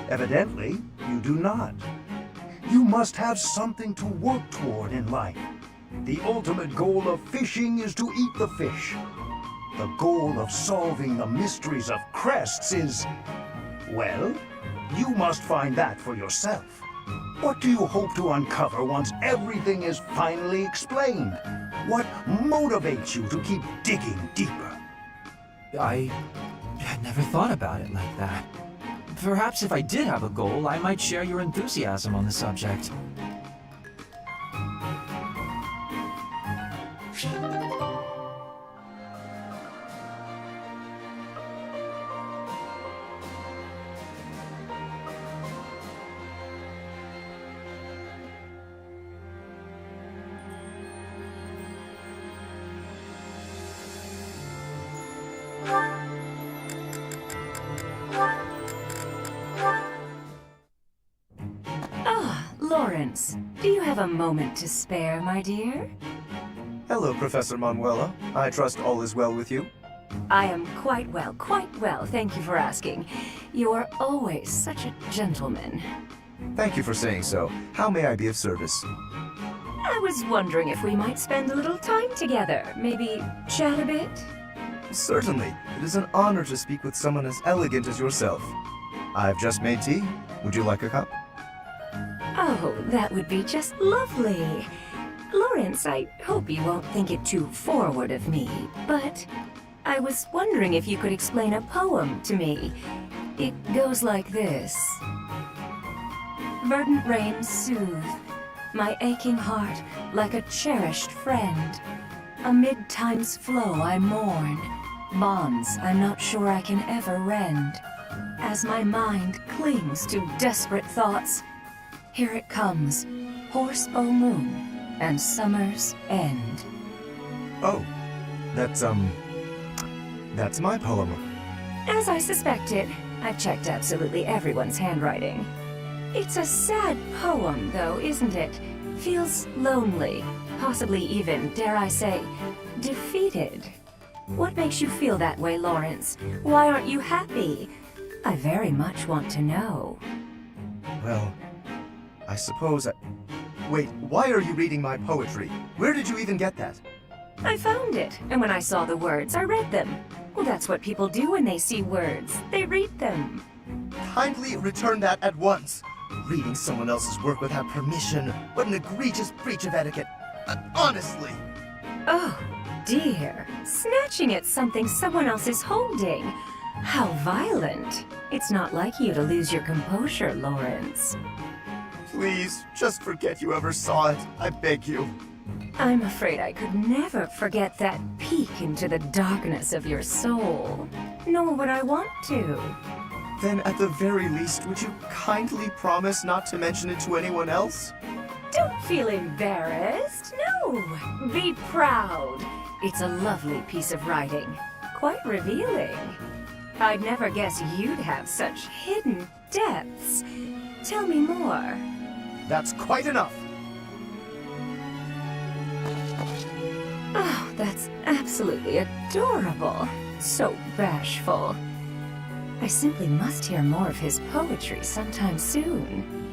Evidently, you do not. You must have something to work toward in life. The ultimate goal of fishing is to eat the fish. The goal of solving the mysteries of crests is, well, you must find that for yourself. What do you hope to uncover once everything is finally explained? What motivates you to keep digging deeper? I had never thought about it like that. Perhaps if I did have a goal, I might share your enthusiasm on the subject. Lawrence, do you have a moment to spare, my dear? Hello, Professor Manuela. I trust all is well with you. I am quite well, thank you for asking. You are always such a gentleman. Thank you for saying so. How may I be of service? I was wondering if we might spend a little time together, maybe chat a bit? Certainly. It is an honor to speak with someone as elegant as yourself. I've just made tea. Would you like a cup? Oh, that would be just lovely. Lawrence, I hope you won't think it too forward of me, but I was wondering if you could explain a poem to me. It goes like this. Verdant rains soothe, my aching heart like a cherished friend. Amid time's flow I mourn, bonds I'm not sure I can ever rend. As my mind clings to desperate thoughts, here it comes, Horse O' Moon and Summer's End. Oh, that's my poem. As I suspected, I've checked absolutely everyone's handwriting. It's a sad poem, though, isn't it? Feels lonely, possibly even, dare I say, defeated. What makes you feel that way, Lawrence? Why aren't you happy? I very much want to know. Well, I suppose Wait, why are you reading my poetry? Where did you even get that? I found it, and when I saw the words, I read them. Well, that's what people do when they see words. They read them. Kindly return that at once. Reading someone else's work without permission. What an egregious breach of etiquette. Honestly. Oh, dear. Snatching at something someone else is holding. How violent. It's not like you to lose your composure, Lawrence. Please, just forget you ever saw it. I beg you. I'm afraid I could never forget that peek into the darkness of your soul. Nor would I want to. Then at the very least, would you kindly promise not to mention it to anyone else? Don't feel embarrassed. No. Be proud. It's a lovely piece of writing. Quite revealing. I'd never guess you'd have such hidden depths. Tell me more. That's quite enough. Oh, that's absolutely adorable. So bashful. I simply must hear more of his poetry sometime soon.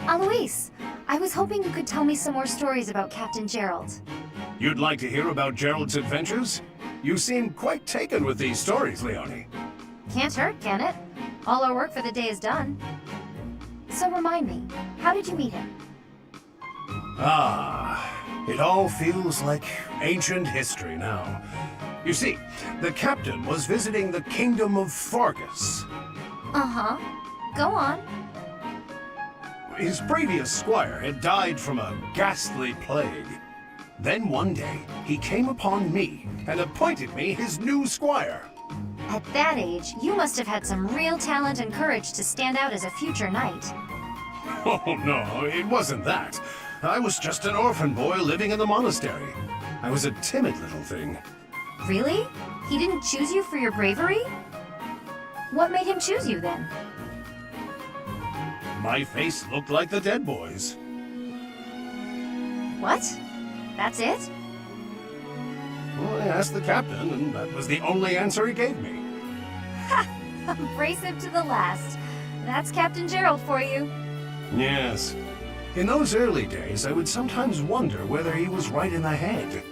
Alois, I was hoping you could tell me some more stories about Captain Gerald. You'd like to hear about Gerald's adventures? You seem quite taken with these stories, Leonie. Can't hurt, can it? All our work for the day is done. So remind me, how did you meet him? Ah, it all feels like ancient history now. You see, the captain was visiting the kingdom of Fargus. Uh-huh. Go on. His previous squire had died from a ghastly plague. Then one day, he came upon me and appointed me his new squire. At that age, you must have had some real talent and courage to stand out as a future knight. Oh no, it wasn't that. I was just an orphan boy living in the monastery. I was a timid little thing. Really? He didn't choose you for your bravery? What made him choose you then? My face looked like the dead boys. What? That's it? Well, I asked the captain, and that was the only answer he gave me. Ha! Abrasive to the last. That's Captain Gerald for you. Yes. In those early days, I would sometimes wonder whether he was right in the head.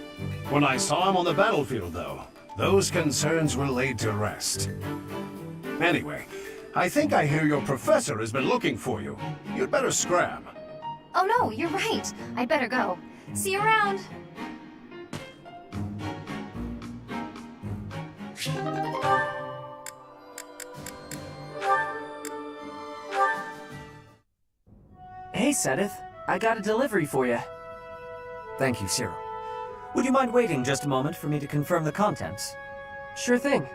When I saw him on the battlefield, though, those concerns were laid to rest. Anyway, I think I hear your professor has been looking for you. You'd better scram. Oh no, you're right. I'd better go. See you around. Hey, Sedith. I got a delivery for you. Thank you, Cyril. Would you mind waiting just a moment for me to confirm the contents? Sure thing.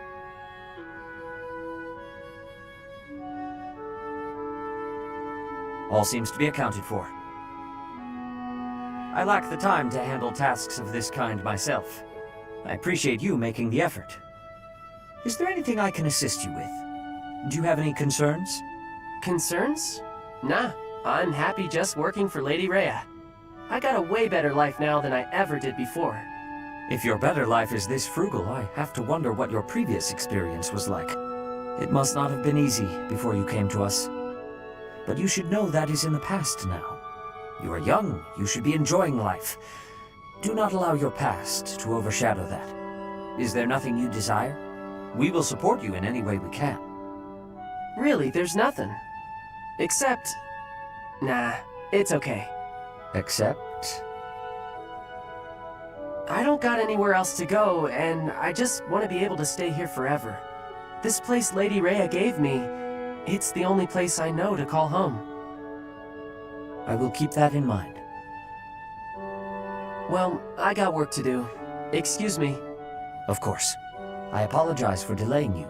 All seems to be accounted for. I lack the time to handle tasks of this kind myself. I appreciate you making the effort. Is there anything I can assist you with? Do you have any concerns? Concerns? Nah, I'm happy just working for Lady Rhea. I got a way better life now than I ever did before. If your better life is this frugal, I have to wonder what your previous experience was like. It must not have been easy before you came to us. But you should know that is in the past now. You are young, you should be enjoying life. Do not allow your past to overshadow that. Is there nothing you desire? We will support you in any way we can. Really, there's nothing. Except... Nah, it's okay. Except... I don't got anywhere else to go, and I just want to be able to stay here forever. This place Lady Rhea gave me, it's the only place I know to call home. I will keep that in mind. Well, I got work to do. Excuse me. Of course. I apologize for delaying you.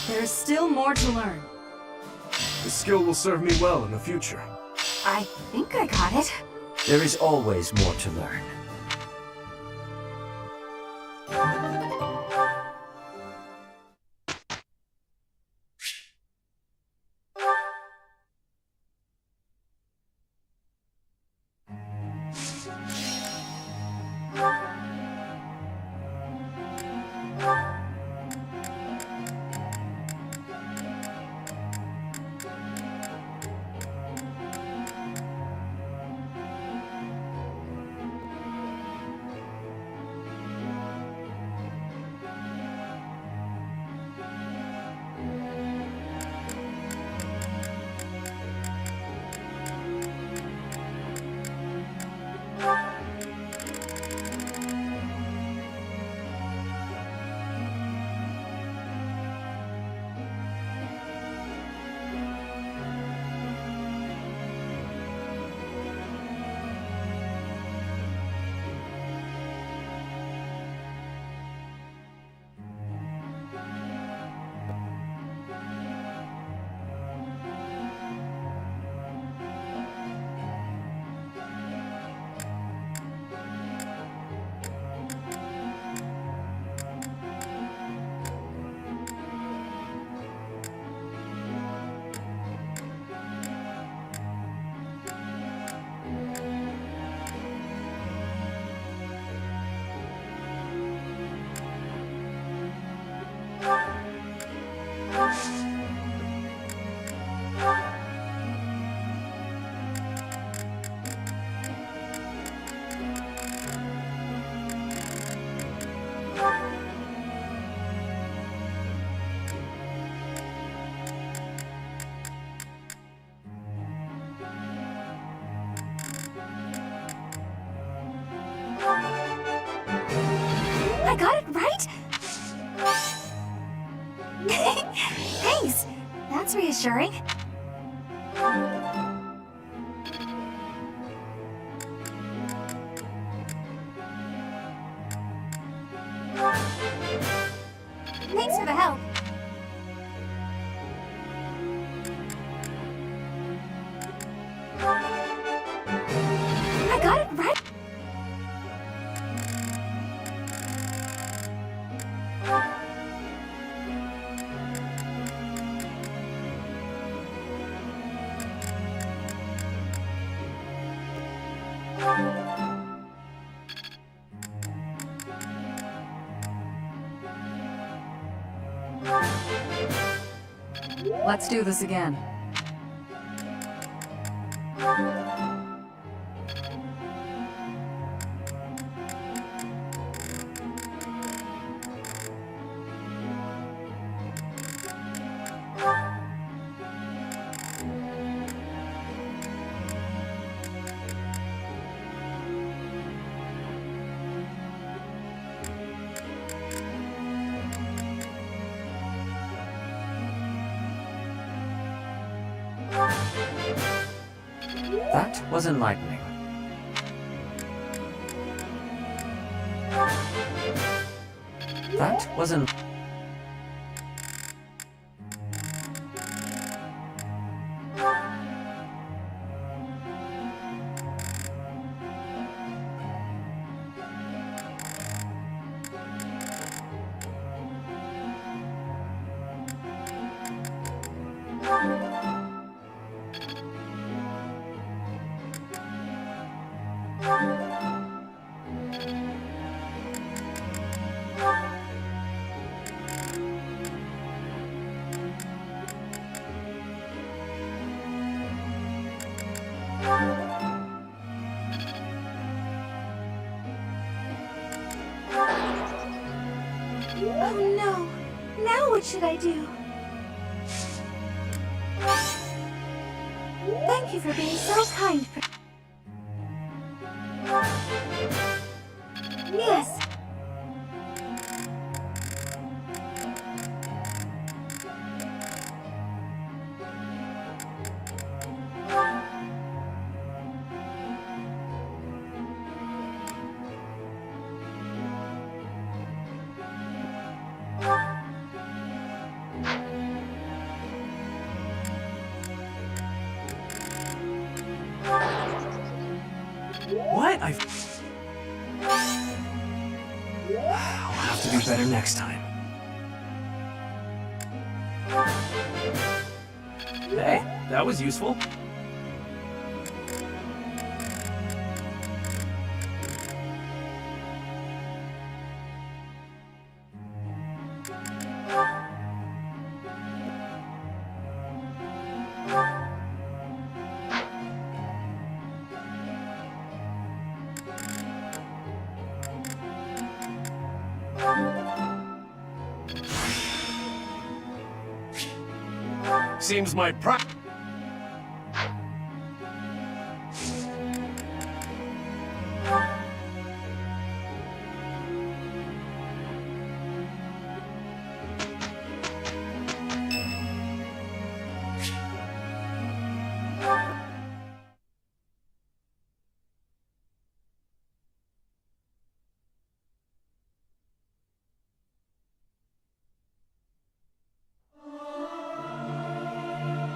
There's still more to learn. This skill will serve me well in the future. I think I got it. There is always more to learn. I got it right? Thanks. That's reassuring. Thanks for the help. Let's do this again. That was enlightening. That was an... Oh no! Now what should I do? Thank you for being so kind. Yes. What? I'll have to do better next time. Hey, that was useful. Seems my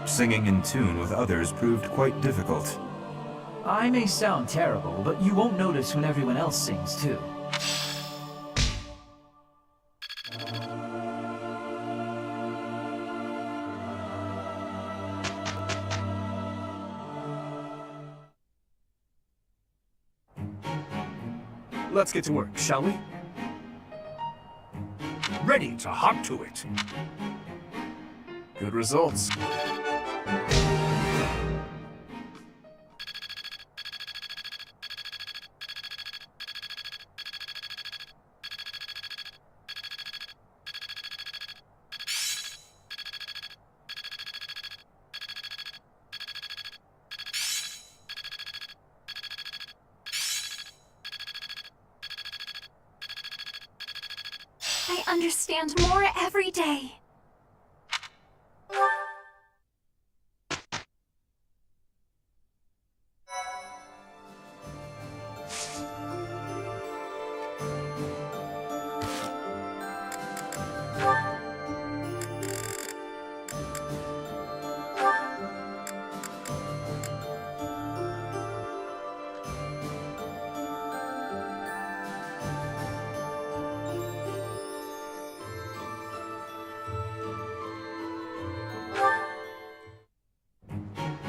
Singing in tune with others proved quite difficult. I may sound terrible, but you won't notice when everyone else sings too. Let's get to work, shall we? Ready to hop to it. Good results. I understand more every day.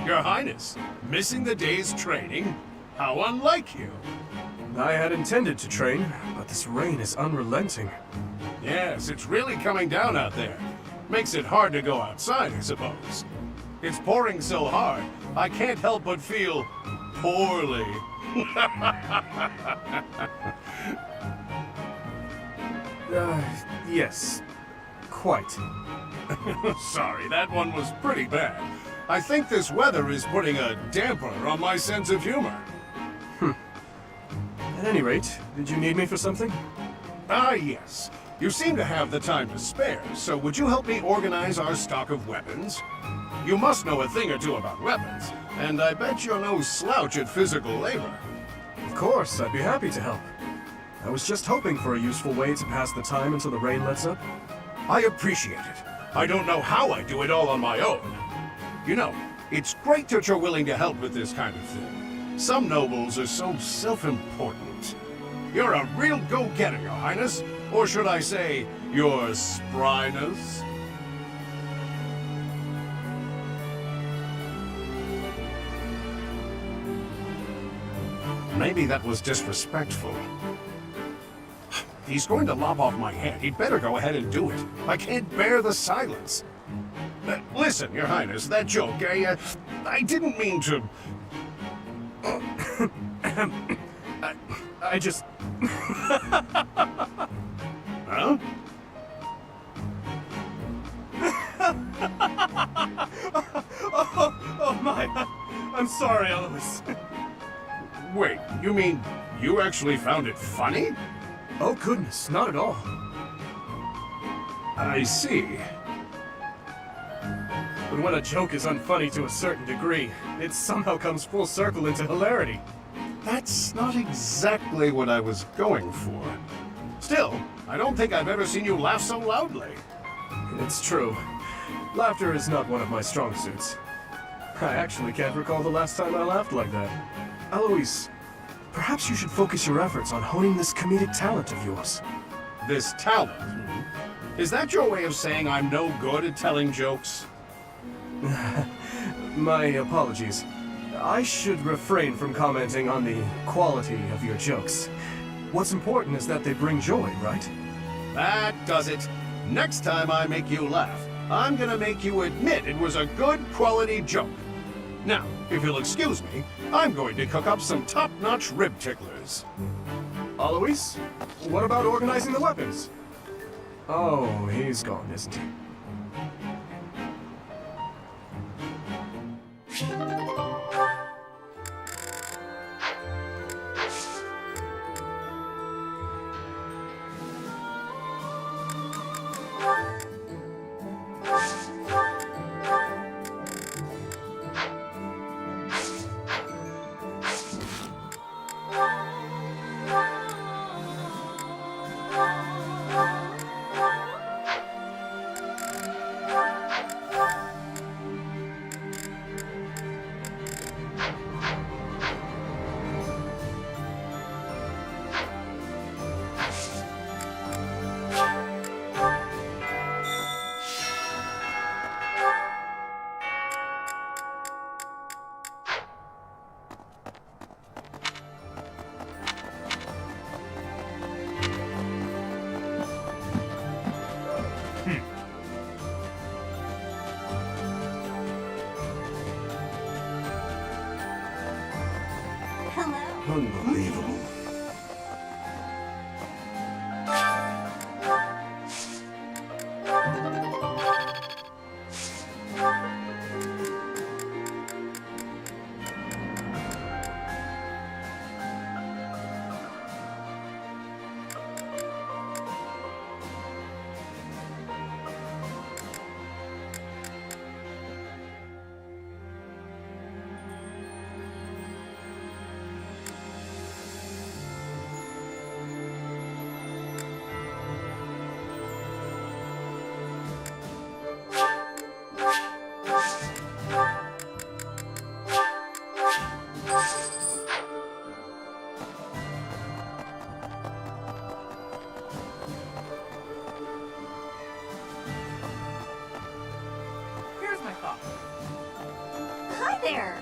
Your Highness, missing the day's training? How unlike you. I had intended to train, but this rain is unrelenting. Yes, it's really coming down out there. Makes it hard to go outside, I suppose. It's pouring so hard, I can't help but feel poorly. Yes. Quite. Sorry, that one was pretty bad. I think this weather is putting a damper on my sense of humor. At any rate, did you need me for something? Ah, yes. You seem to have the time to spare, so would you help me organize our stock of weapons? You must know a thing or two about weapons, and I bet you're no slouch at physical labor. Of course, I'd be happy to help. I was just hoping for a useful way to pass the time until the rain lets up. I appreciate it. I don't know how I do it all on my own. You know, it's great that you're willing to help with this kind of thing. Some nobles are so self-important. You're a real go-getter, Your Highness. Or should I say, your spryness? Maybe that was disrespectful. He's going to lop off my head. He'd better go ahead and do it. I can't bear the silence. Listen, Your Highness, that joke, I didn't mean to... I just... Huh? oh my... I'm sorry, Alois. Wait, you mean you actually found it funny? Oh goodness, not at all. I see. But when a joke is unfunny to a certain degree, it somehow comes full circle into hilarity. That's not exactly what I was going for. Still, I don't think I've ever seen you laugh so loudly. It's true. Laughter is not one of my strong suits. I actually can't recall the last time I laughed like that. Alois, perhaps you should focus your efforts on honing this comedic talent of yours. This talent? Is that your way of saying I'm no good at telling jokes? My apologies. I should refrain from commenting on the quality of your jokes. What's important is that they bring joy, right? That does it. Next time I make you laugh, I'm gonna make you admit it was a good quality joke. Now, if you'll excuse me, I'm going to cook up some top-notch rib ticklers. Alois, what about organizing the weapons? Oh, he's gone, isn't he? Unbelievable. Hi there!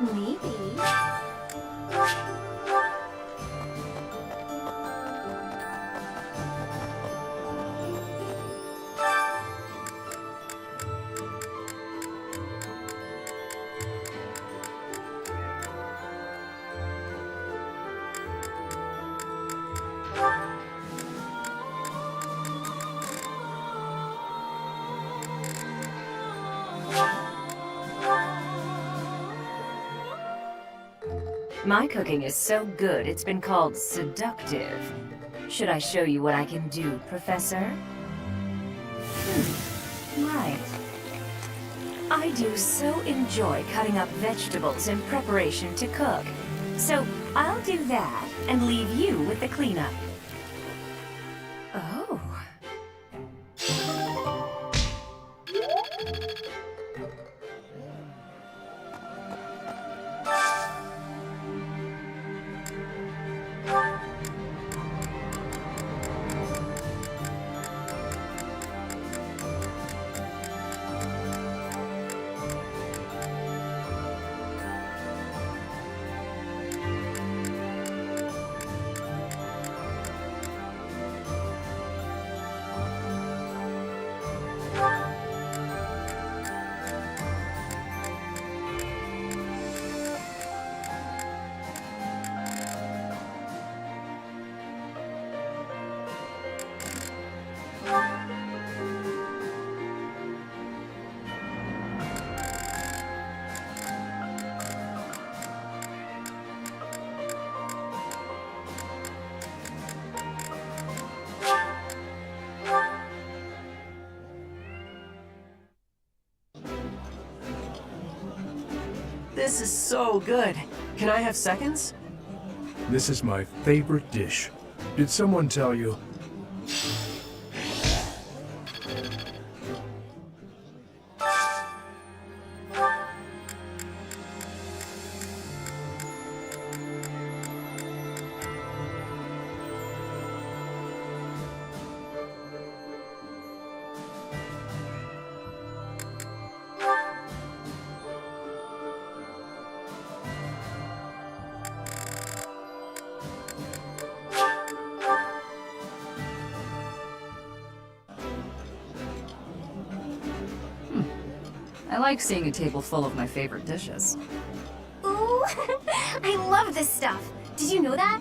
Maybe. My cooking is so good, it's been called seductive. Should I show you what I can do, Professor? Right. I do so enjoy cutting up vegetables in preparation to cook. So I'll do that and leave you with the cleanup. Oh. This is so good. Can I have seconds? This is my favorite dish. Did someone tell you? I like seeing a table full of my favorite dishes. Ooh, I love this stuff. Did you know that?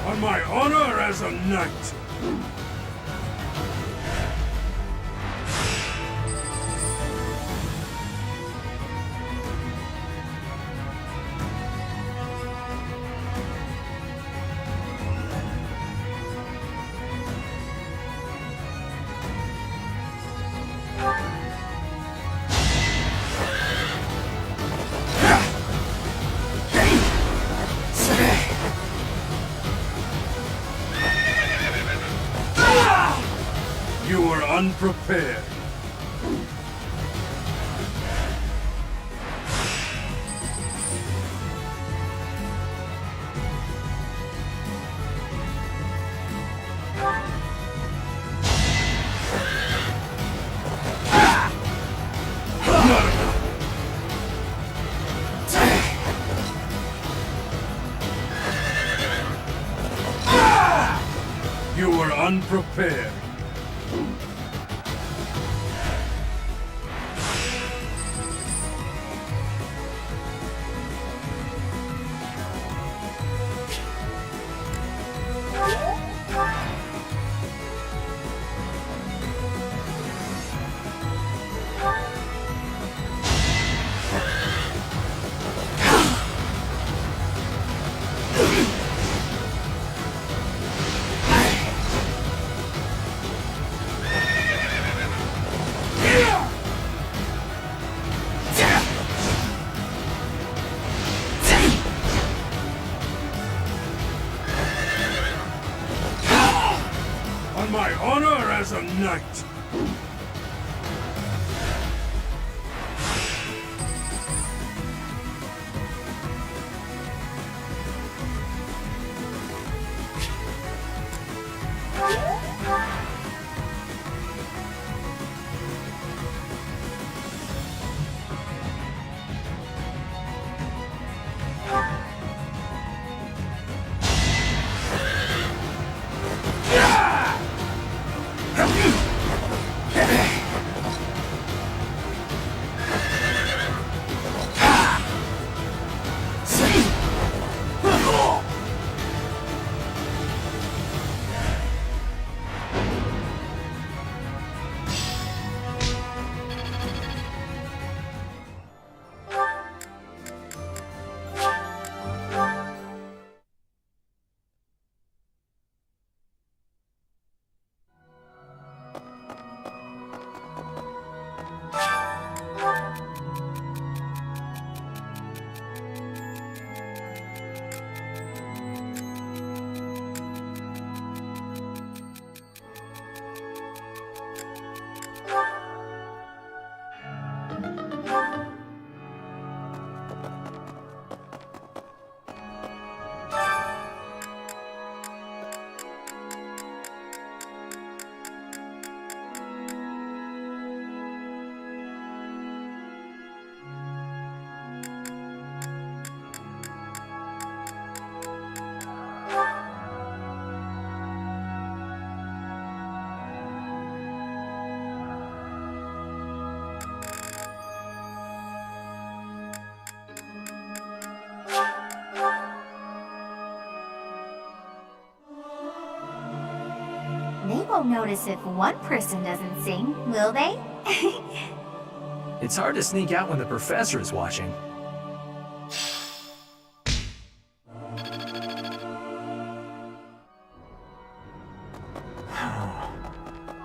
On my honor as a knight! You were unprepared. were unprepared. On my honor as a knight! They won't notice if one person doesn't sing, will they? It's hard to sneak out when the professor is watching.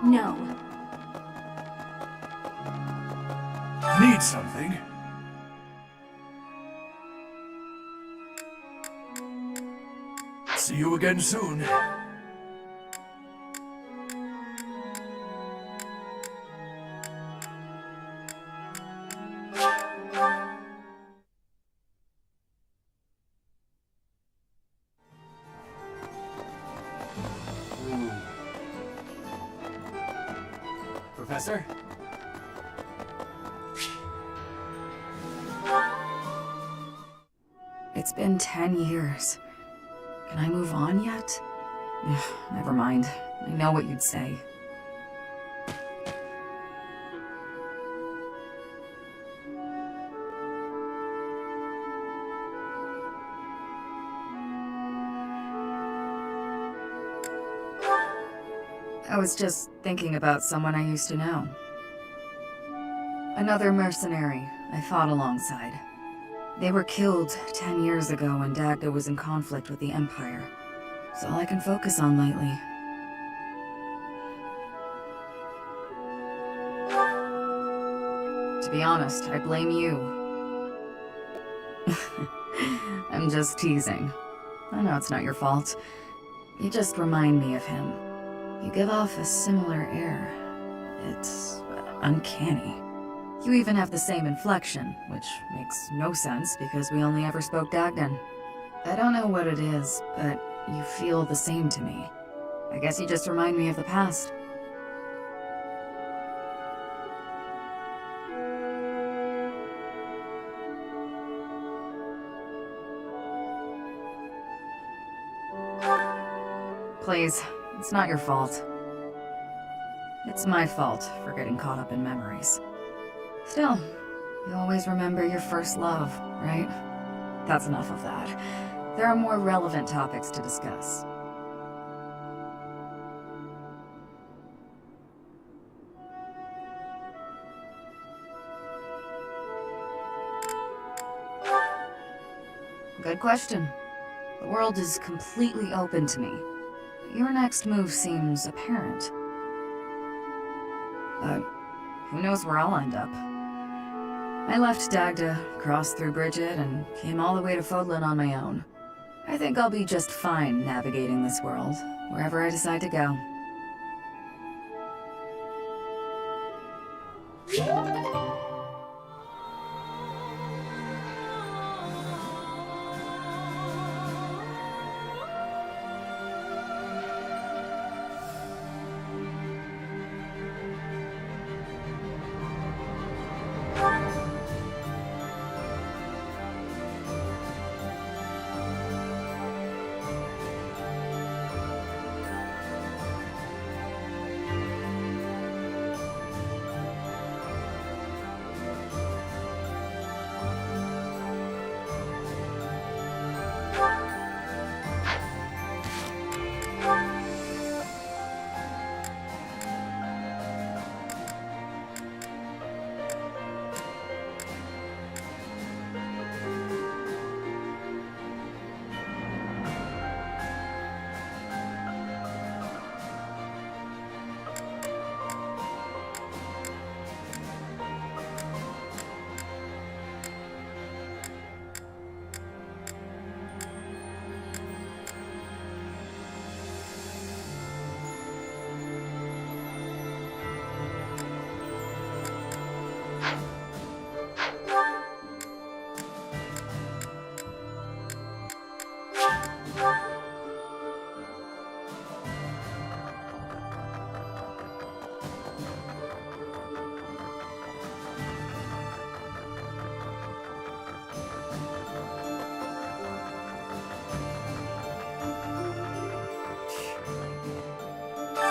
No. Need something? See you again soon. Professor? It's been 10 years. Can I move on yet? Ugh, never mind. I know what you'd say. I was just thinking about someone I used to know. Another mercenary I fought alongside. They were killed 10 years ago when Dagda was in conflict with the Empire. It's all I can focus on lately. To be honest, I blame you. I'm just teasing. I know it's not your fault. You just remind me of him. You give off a similar air. It's uncanny. You even have the same inflection, which makes no sense because we only ever spoke Dagdan. I don't know what it is, but you feel the same to me. I guess you just remind me of the past. Please, It's not your fault. It's my fault for getting caught up in memories. Still, you always remember your first love, right? That's enough of that. There are more relevant topics to discuss. Good question. The world is completely open to me. Your next move seems apparent. But who knows where I'll end up? I left Dagda, crossed through Bridget, and came all the way to Fodlan on my own. I think I'll be just fine navigating this world, wherever I decide to go.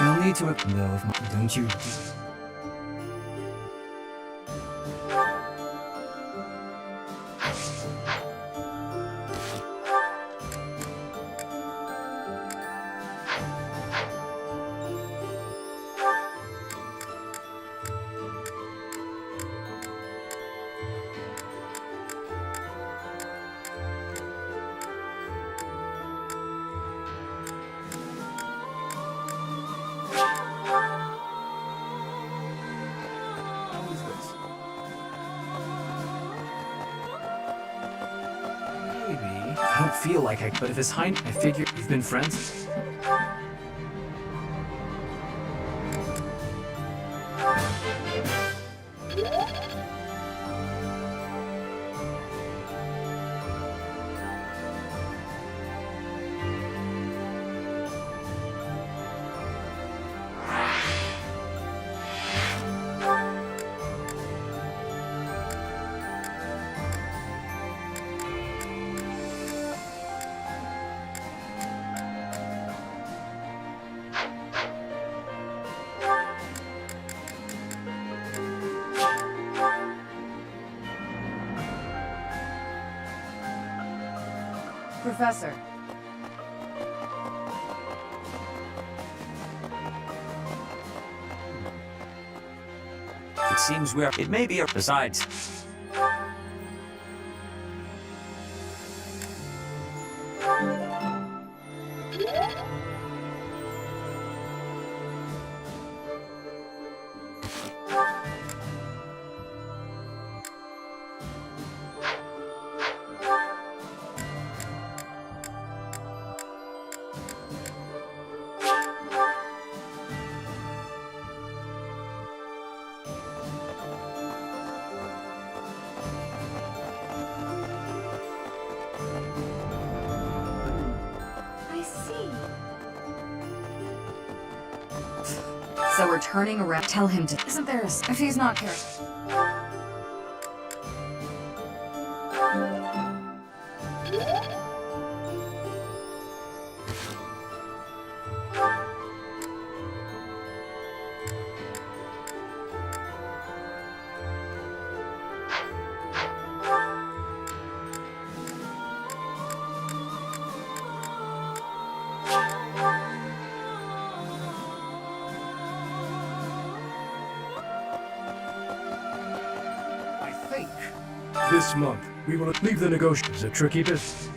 You'll need to, though, don't you? I don't feel like I, but if it's Hein, I figure you've been friends. Professor. It seems we're... It may be... Besides... So we're turning around. Tell him to. Isn't there a... If he's not careful. this month. We will leave the negotiations a tricky business.